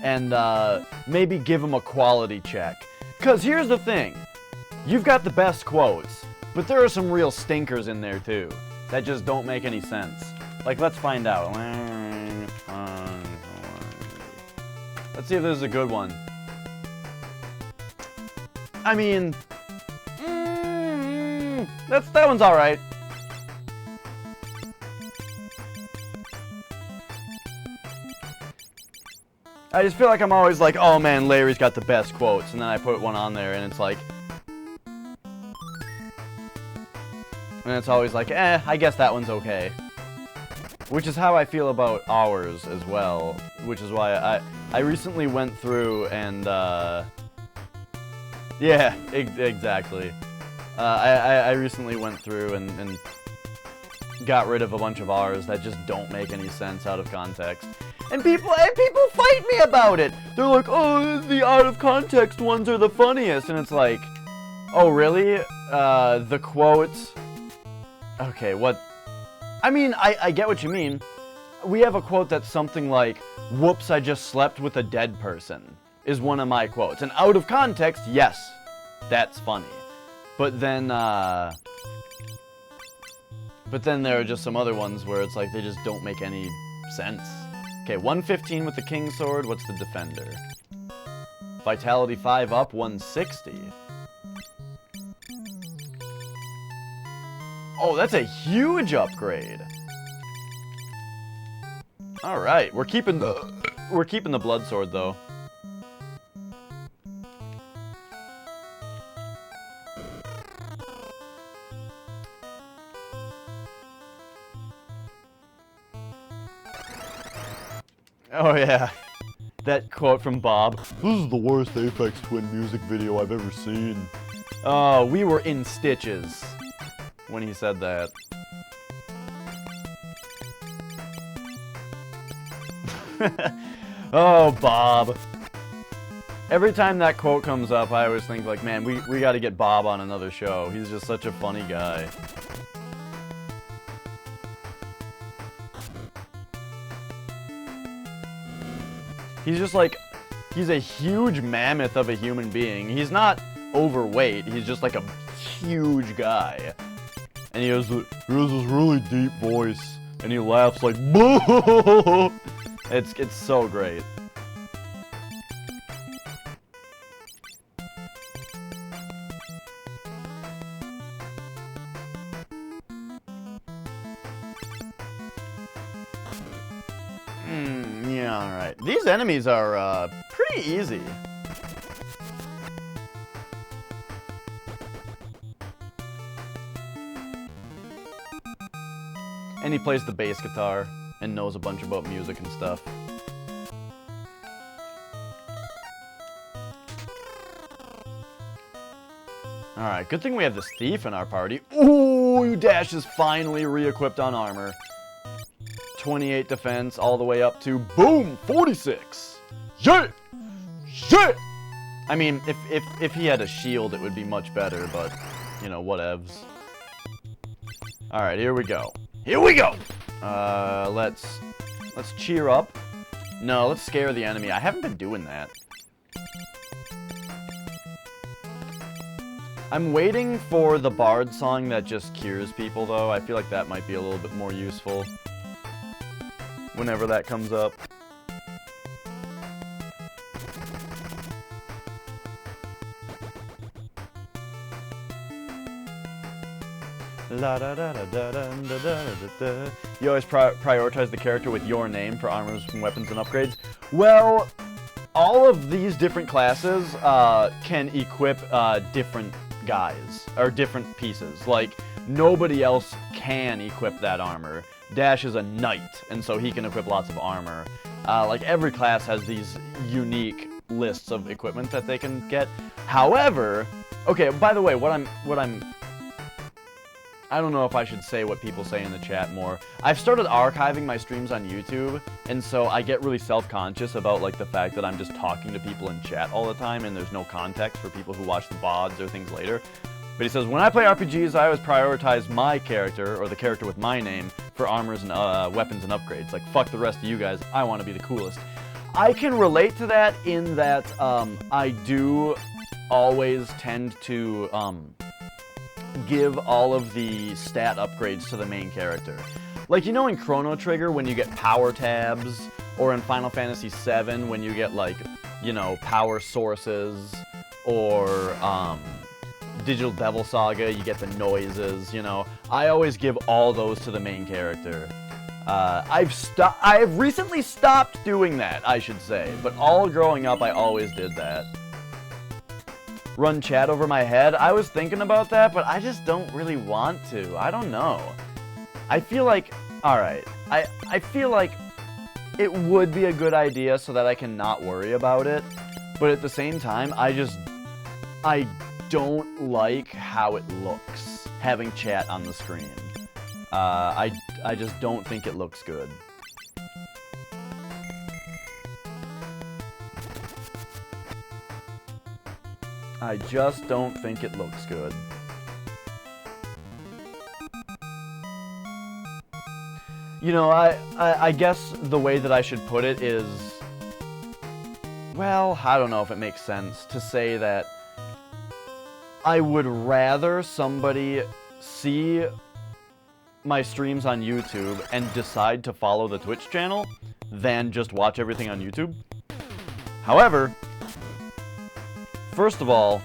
and maybe give him a quality check. Cause here's the thing, you've got the best quotes, but there are some real stinkers in there too that just don't make any sense. Like, let's find out. Let's see if this is a good one. I mean, that one's all right. I just feel like I'm always like, oh man, Larry's got the best quotes, and then I put one on there, and it's like, and it's always like, I guess that one's okay. Which is how I feel about ours as well, which is why I recently went through and, yeah, exactly. I recently went through and got rid of a bunch of ours that just don't make any sense out of context. And people fight me about it. They're like, oh, the out of context ones are the funniest. And it's like, oh, really? The quotes? Okay, what? I mean, I get what you mean. We have a quote that's something like, whoops, I just slept with a dead person, is one of my quotes. And out of context, yes, that's funny. But then there are just some other ones where it's like they just don't make any sense. Okay, 115 with the King Sword, what's the Defender? Vitality 5 up, 160. Oh, that's a huge upgrade. Alright, we're keeping the blood sword though. Oh yeah, that quote from Bob. This is the worst Aphex Twin music video I've ever seen. Oh, we were in stitches when he said that. Oh, Bob. Every time that quote comes up, I always think like, man, we gotta get Bob on another show. He's just such a funny guy. He's just like, he's a huge mammoth of a human being. He's not overweight, he's just like a huge guy. And he has this really deep voice, and he laughs like, boo! It's so great. Yeah, alright. These enemies are, pretty easy. And he plays the bass guitar and knows a bunch about music and stuff. Alright, good thing we have this thief in our party. Ooh, Dash is finally re-equipped on armor. 28 defense all the way up to, boom, 46. Yeah! Yeah! I mean, if he had a shield, it would be much better, but, you know, whatevs. Alright, here we go. Here we go! Let's cheer up. No, let's scare the enemy. I haven't been doing that. I'm waiting for the Bard song that just cures people, though. I feel like that might be a little bit more useful whenever that comes up. La da da da da da da da da. You always prioritize the character with your name for armors, weapons, and upgrades. Well, all of these different classes can equip different guys, or different pieces. Like, nobody else can equip that armor. Dash is a knight, and so he can equip lots of armor. Like, every class has these unique lists of equipment that they can get. However, okay, by the way, I don't know if I should say what people say in the chat more. I've started archiving my streams on YouTube, and so I get really self-conscious about, like, the fact that I'm just talking to people in chat all the time, and there's no context for people who watch the VODs or things later. But he says, when I play RPGs, I always prioritize my character, or the character with my name, for armors and weapons and upgrades. Like, fuck the rest of you guys, I want to be the coolest. I can relate to that in that I do always tend to give all of the stat upgrades to the main character. Like, you know in Chrono Trigger when you get power tabs, or in Final Fantasy VII when you get, like, you know, power sources, or Digital Devil Saga, you get the noises, you know. I always give all those to the main character. I've recently stopped doing that, I should say, but all growing up I always did that. Run chat over my head? I was thinking about that, but I just don't really want to. I don't know. I feel like, alright, I feel like it would be a good idea so that I can not worry about it, but at the same time, I don't like how it looks, having chat on the screen. I just don't think it looks good. I just don't think it looks good. You know, I guess the way that I should put it is, well, I don't know if it makes sense to say that I would rather somebody see my streams on YouTube and decide to follow the Twitch channel than just watch everything on YouTube. However, first of all,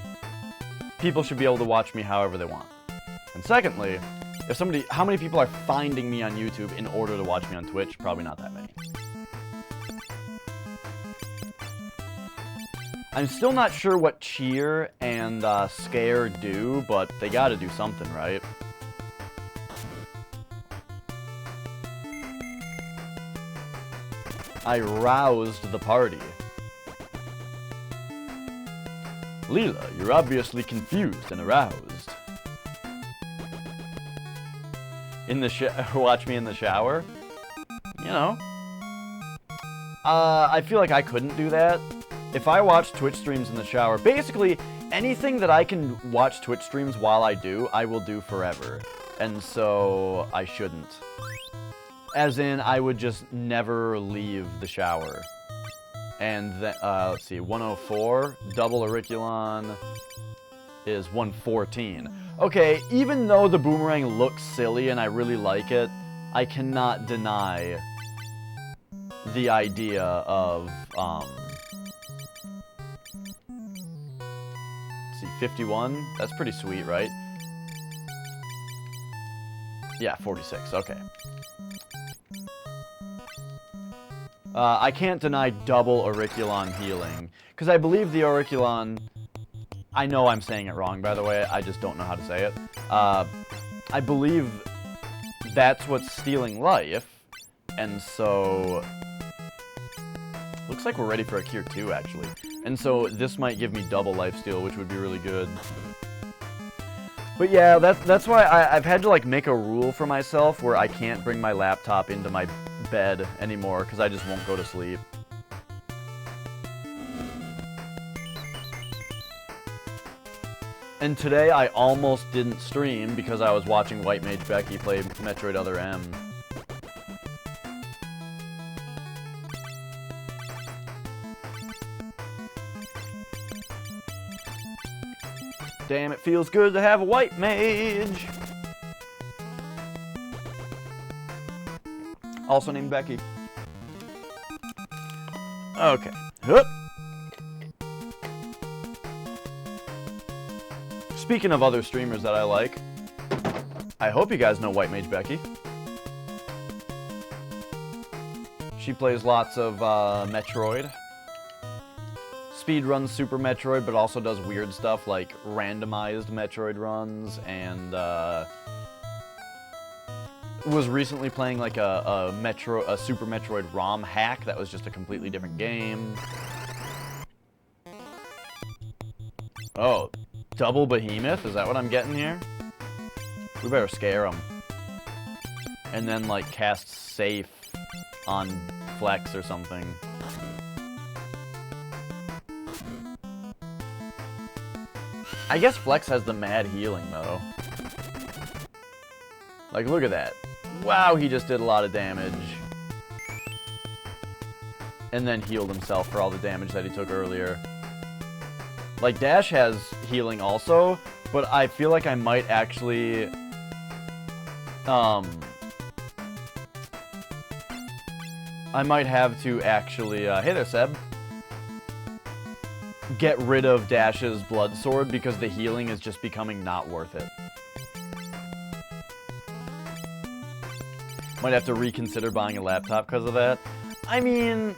people should be able to watch me however they want. And secondly, how many people are finding me on YouTube in order to watch me on Twitch? Probably not that many. I'm still not sure what cheer and scare do, but they gotta do something, right? I roused the party. Leela, you're obviously confused and aroused. In the watch me in the shower? You know. I feel like I couldn't do that. If I watch Twitch streams in the shower, basically anything that I can watch Twitch streams while I do, I will do forever. And so I shouldn't. As in, I would just never leave the shower. And then, let's see, 104, double auriculon is 114. Okay, even though the boomerang looks silly and I really like it, I cannot deny the idea of, let's see, 51? That's pretty sweet, right? Yeah, 46, okay. I can't deny double auriculon healing, because I believe the auriculon... I know I'm saying it wrong, by the way, I just don't know how to say it. I believe that's what's stealing life, and so... Looks like we're ready for a Cure 2, actually. And so this might give me double lifesteal, which would be really good. But yeah, that's why I've had to, like, make a rule for myself where I can't bring my laptop into my bed anymore, because I just won't go to sleep. And today I almost didn't stream because I was watching White Mage Becky play Metroid Other M. Damn, it feels good to have a White Mage! Also named Becky. Okay. Hup. Speaking of other streamers that I like, I hope you guys know White Mage Becky. She plays lots of Metroid. Speedruns Super Metroid, but also does weird stuff like randomized Metroid runs, and was recently playing like a Super Metroid ROM hack that was just a completely different game. Oh, double behemoth? Is that what I'm getting here? We better scare him. And then like cast safe on Flex or something. I guess Flex has the mad healing though. Like, look at that. Wow, he just did a lot of damage. And then healed himself for all the damage that he took earlier. Like, Dash has healing also, but I feel like I might actually... I might have to actually... hey there, Seb. Get rid of Dash's Blood Sword because the healing is just becoming not worth it. Might have to reconsider buying a laptop because of that. I mean...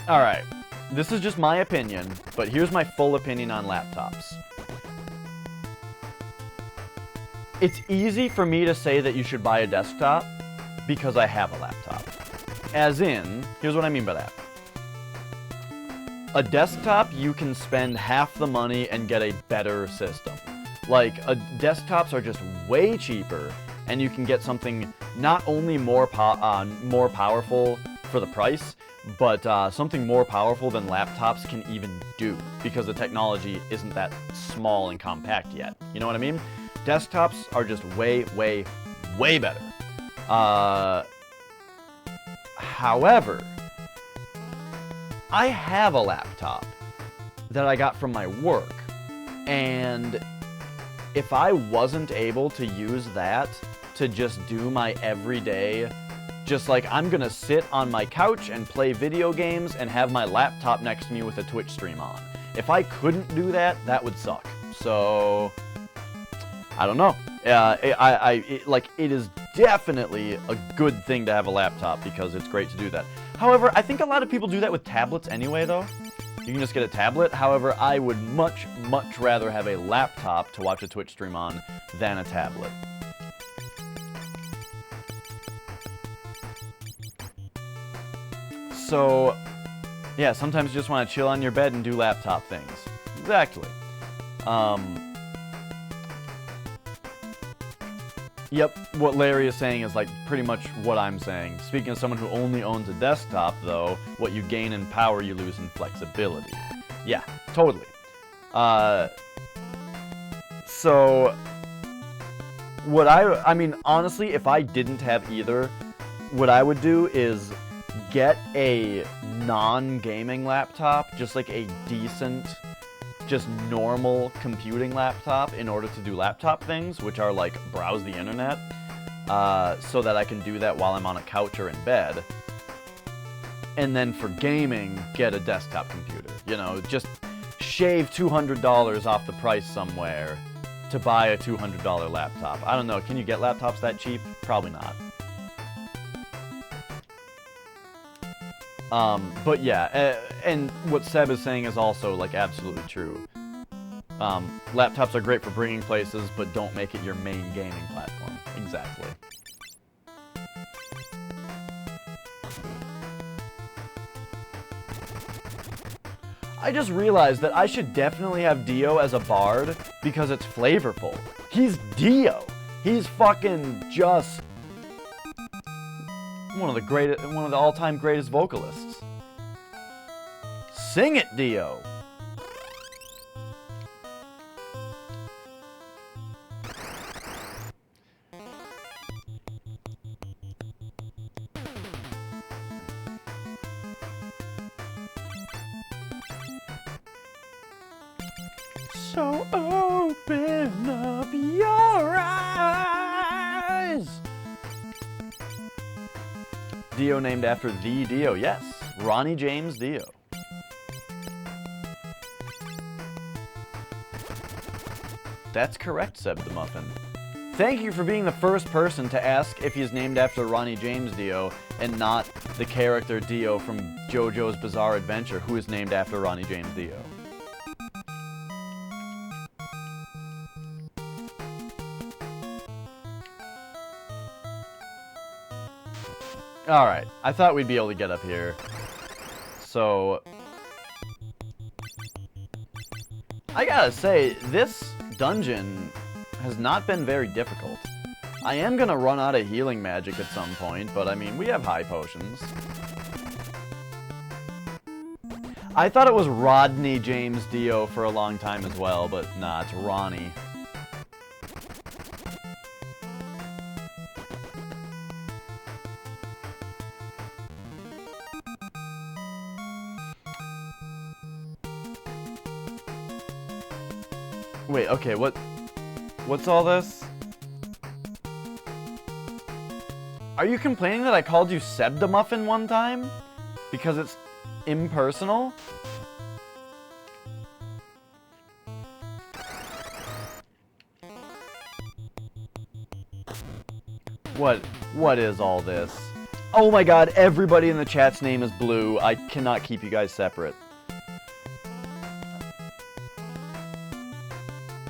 Alright. This is just my opinion, but here's my full opinion on laptops. It's easy for me to say that you should buy a desktop because I have a laptop. As in, here's what I mean by that. A desktop, you can spend half the money and get a better system. Like, desktops are just way cheaper, and you can get something not only more powerful for the price, but something more powerful than laptops can even do, because the technology isn't that small and compact yet. You know what I mean? Desktops are just way, way, way better. However, I have a laptop that I got from my work, and if I wasn't able to use that to just do my everyday, just like I'm gonna sit on my couch and play video games and have my laptop next to me with a Twitch stream on. If I couldn't do that, that would suck. So, I don't know. It is definitely a good thing to have a laptop because it's great to do that. However, I think a lot of people do that with tablets anyway, though. You can just get a tablet. However, I would much, much rather have a laptop to watch a Twitch stream on than a tablet. So, yeah, sometimes you just want to chill on your bed and do laptop things. Exactly. Yep, what Larry is saying is like pretty much what I'm saying. Speaking of someone who only owns a desktop, though, what you gain in power, you lose in flexibility. Yeah, totally. So, what I mean, honestly, if I didn't have either, what I would do is get a non-gaming laptop, just like a decent, just normal computing laptop in order to do laptop things, which are like browse the internet, so that I can do that while I'm on a couch or in bed. And then for gaming, get a desktop computer. You know, just shave $200 off the price somewhere to buy a $200 laptop. I don't know, can you get laptops that cheap? Probably not. But yeah, and what Seb is saying is also, like, absolutely true. Laptops are great for bringing places, but don't make it your main gaming platform. Exactly. I just realized that I should definitely have Dio as a bard because it's flavorful. He's Dio. He's fucking just one of the all-time greatest vocalists. Sing it, Dio. So open up your eyes. Dio named after the Dio, yes. Ronnie James Dio. That's correct, Seb the Muffin. Thank you for being the first person to ask if he's named after Ronnie James Dio and not the character Dio from JoJo's Bizarre Adventure, who is named after Ronnie James Dio. Alright, I thought we'd be able to get up here. So, I gotta say, this dungeon has not been very difficult. I am gonna run out of healing magic at some point, but I mean, we have high potions. I thought it was Rodney James Dio for a long time as well, but nah, it's Ronnie. Wait, okay, what's all this? Are you complaining that I called you Seb the Muffin one time? Because it's impersonal? What is all this? Oh my god, everybody in the chat's name is Blue. I cannot keep you guys separate.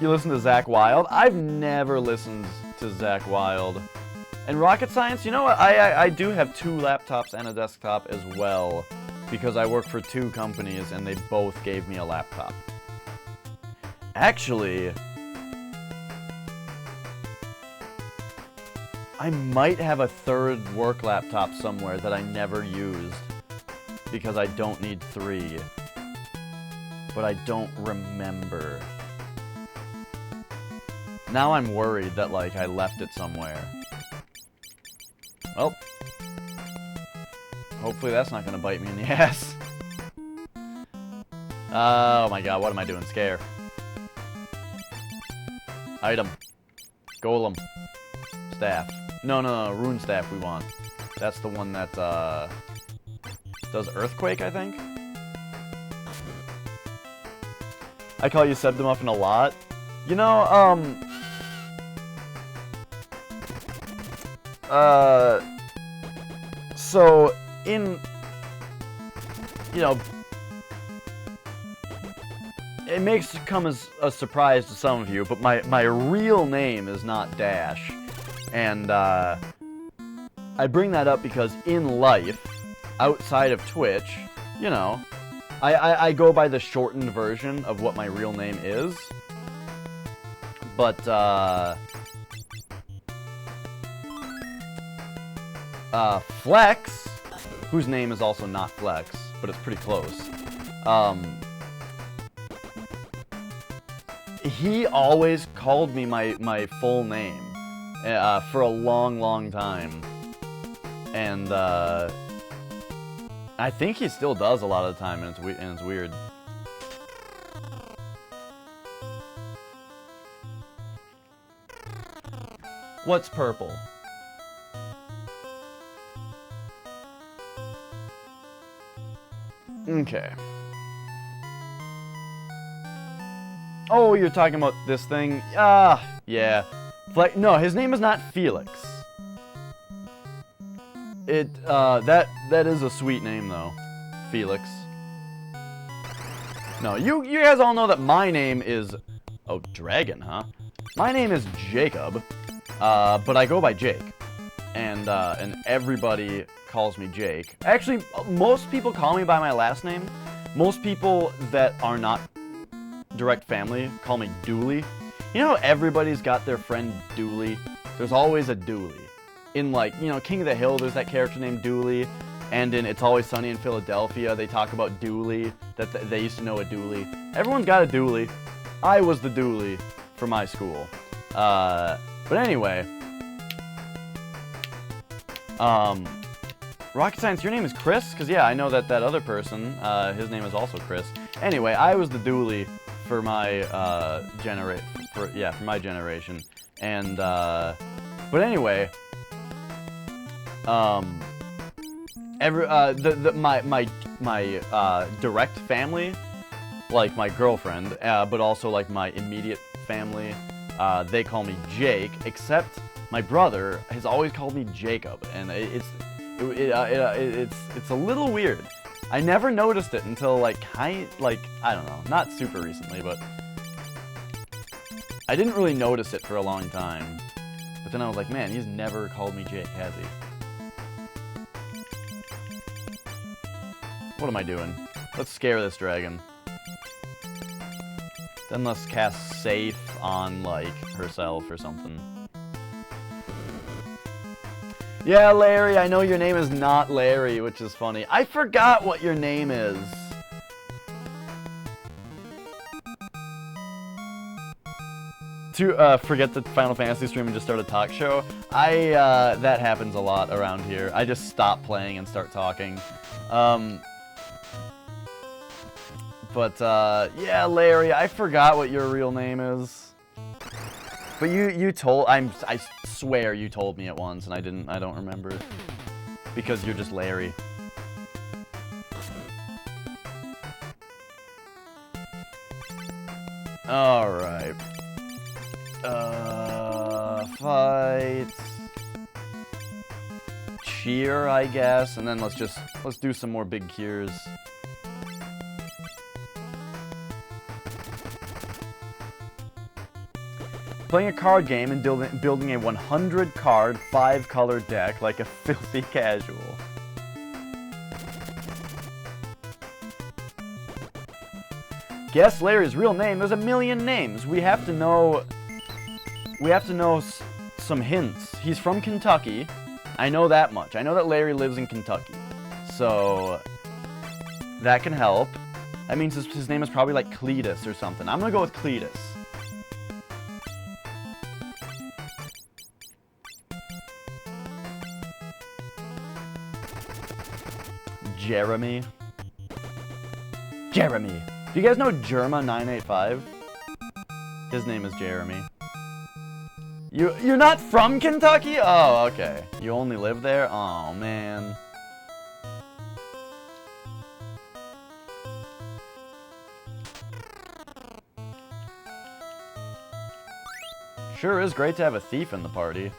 You listen to Zach Wild? I've never listened to Zach Wild. And Rocket Science, you know what? I do have 2 laptops and a desktop as well, because I work for 2 companies and they both gave me a laptop. Actually, I might have a 3rd work laptop somewhere that I never used, because I don't need 3. But I don't remember. Now I'm worried that, like, I left it somewhere. Well, hopefully that's not gonna bite me in the ass. Oh my god, what am I doing? Scare. Item. Golem. Staff. No, rune staff we want. That's the one that, does Earthquake, I think? I call you Seb the Muffin a lot. You know, so, you know, it makes it come as a surprise to some of you, but my real name is not Dash, and, I bring that up because in life, outside of Twitch, you know, I go by the shortened version of what my real name is. But, Flex, whose name is also not Flex, but it's pretty close. He always called me my full name for a long time. And, I think he still does a lot of the time, and it's weird. What's purple? Okay. Oh, you're talking about this thing? Yeah. No, his name is not Felix. That is a sweet name, though. Felix. No, you guys all know that my name is... Oh, Dragon, huh? My name is Jacob, but I go by Jake. And everybody calls me Jake. Actually, most people call me by my last name. Most people that are not direct family call me Dooley. You know how everybody's got their friend Dooley? There's always a Dooley. In, like, you know, King of the Hill, there's that character named Dooley. And in It's Always Sunny in Philadelphia, they talk about Dooley, that they used to know a Dooley. Everyone's got a Dooley. I was the Dooley for my school. But anyway. Rocket Science, your name is Chris? Because, yeah, I know that other person, his name is also Chris. Anyway, I was the Dooley for my, for my generation. And, but anyway, my direct family, like my girlfriend, but also like my immediate family, they call me Jake, except my brother has always called me Jacob, and it's a little weird. I never noticed it until I don't know, not super recently, but I didn't really notice it for a long time. But then I was like, man, he's never called me Jake, has he? What am I doing? Let's scare this dragon. Then let's cast Safe on, like, herself or something. Yeah, Larry, I know your name is not Larry, which is funny. I forgot what your name is. To forget the Final Fantasy stream and just start a talk show. That happens a lot around here. I just stop playing and start talking. But yeah, Larry, I forgot what your real name is. But I swear you told me it once, and I don't remember it. Because you're just Larry. Alright. Fight. Cheer, I guess, and then let's do some more big cures. Playing a card game and building a 100-card, 5-color deck like a filthy casual. Guess Larry's real name. There's a million names. We have to know some hints. He's from Kentucky. I know that much. I know that Larry lives in Kentucky. So that can help. That means his name is probably like Cletus or something. I'm gonna go with Cletus. Jeremy. Jeremy. Do you guys know Germa985? His name is Jeremy. You're not from Kentucky? Oh, okay. You only live there? Oh, man. Sure is great to have a thief in the party.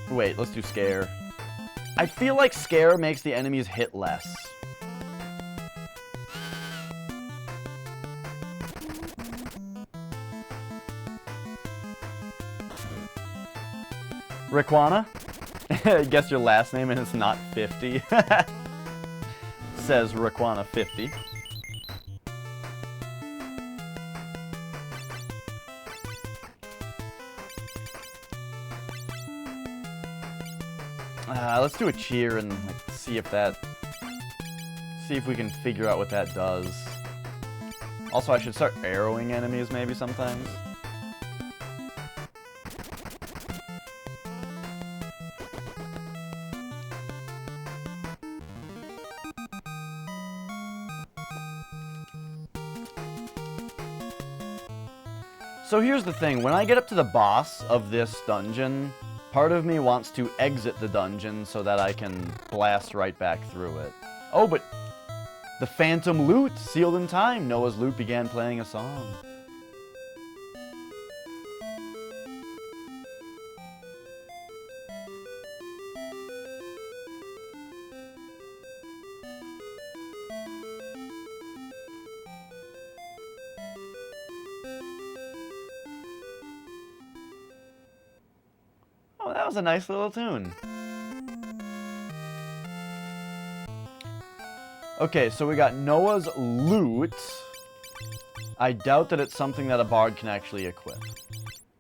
Wait, let's do Scare. I feel like Scare makes the enemies hit less. Raquana? Guess your last name and it's not 50. Says Raquana 50. Let's do a cheer and like, see if we can figure out what that does. Also, I should start arrowing enemies maybe sometimes. So here's the thing, when I get up to the boss of this dungeon, part of me wants to exit the dungeon so that I can blast right back through it. Oh, but the phantom lute, sealed in time. Noah's lute began playing a song. Oh, that was a nice little tune. Okay, so we got Noah's lute. I doubt that it's something that a bard can actually equip.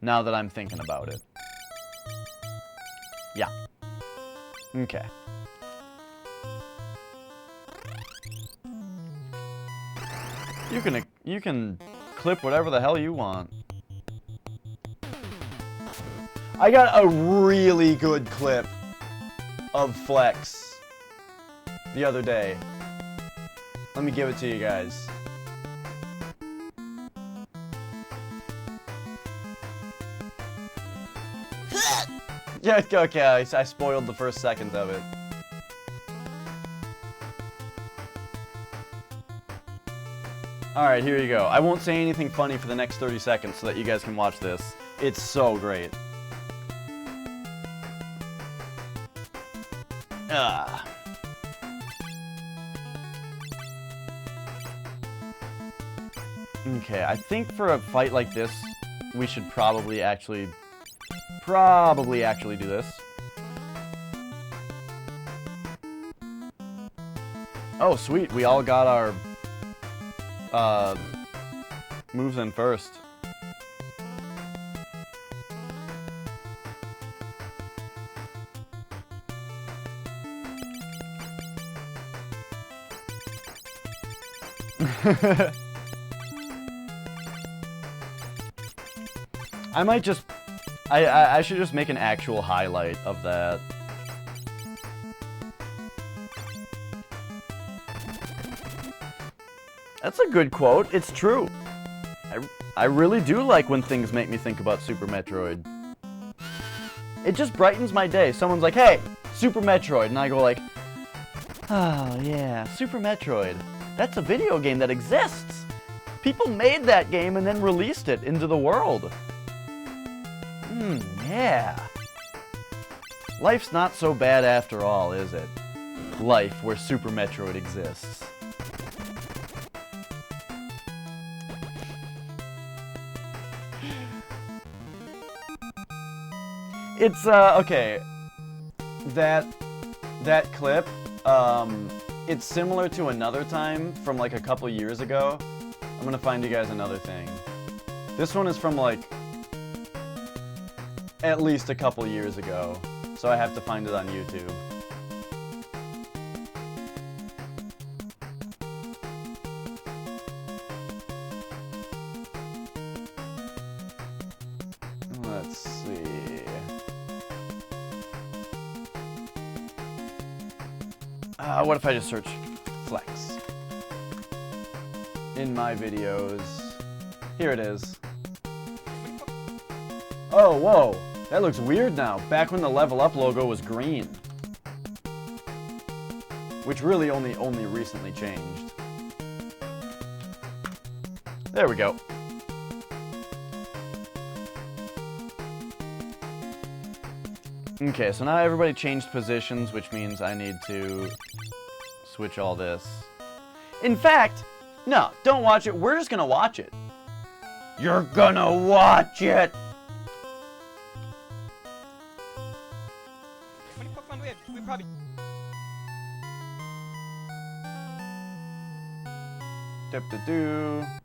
Now that I'm thinking about it. Yeah. Okay. You can clip whatever the hell you want. I got a really good clip of Flex the other day. Let me give it to you guys. Yeah, okay, I spoiled the first second of it. Alright, here you go. I won't say anything funny for the next 30 seconds so that you guys can watch this. It's so great. Ah. Okay, I think for a fight like this, we should probably actually do this. Oh, sweet, we all got our moves in first. I might just... I should just make an actual highlight of that. That's a good quote. It's true. I really do like when things make me think about Super Metroid. It just brightens my day. Someone's like, hey, Super Metroid. And I go like, oh yeah, Super Metroid. That's a video game that exists. People made that game and then released it into the world. Yeah. Life's not so bad after all, is it? Life where Super Metroid exists. It's, okay. That clip, it's similar to another time from like a couple years ago. I'm gonna find you guys another thing. This one is from like at least a couple years ago, so I have to find it on YouTube. Let's see. What if I just search Flex in my videos? Here it is. Oh, whoa. That looks weird now. Back when the Level Up logo was green. Which really only recently changed. There we go. Okay, so now everybody changed positions, which means I need to switch all this. In fact, no, don't watch it. We're just gonna watch it. You're gonna watch it! Dip-de-doo.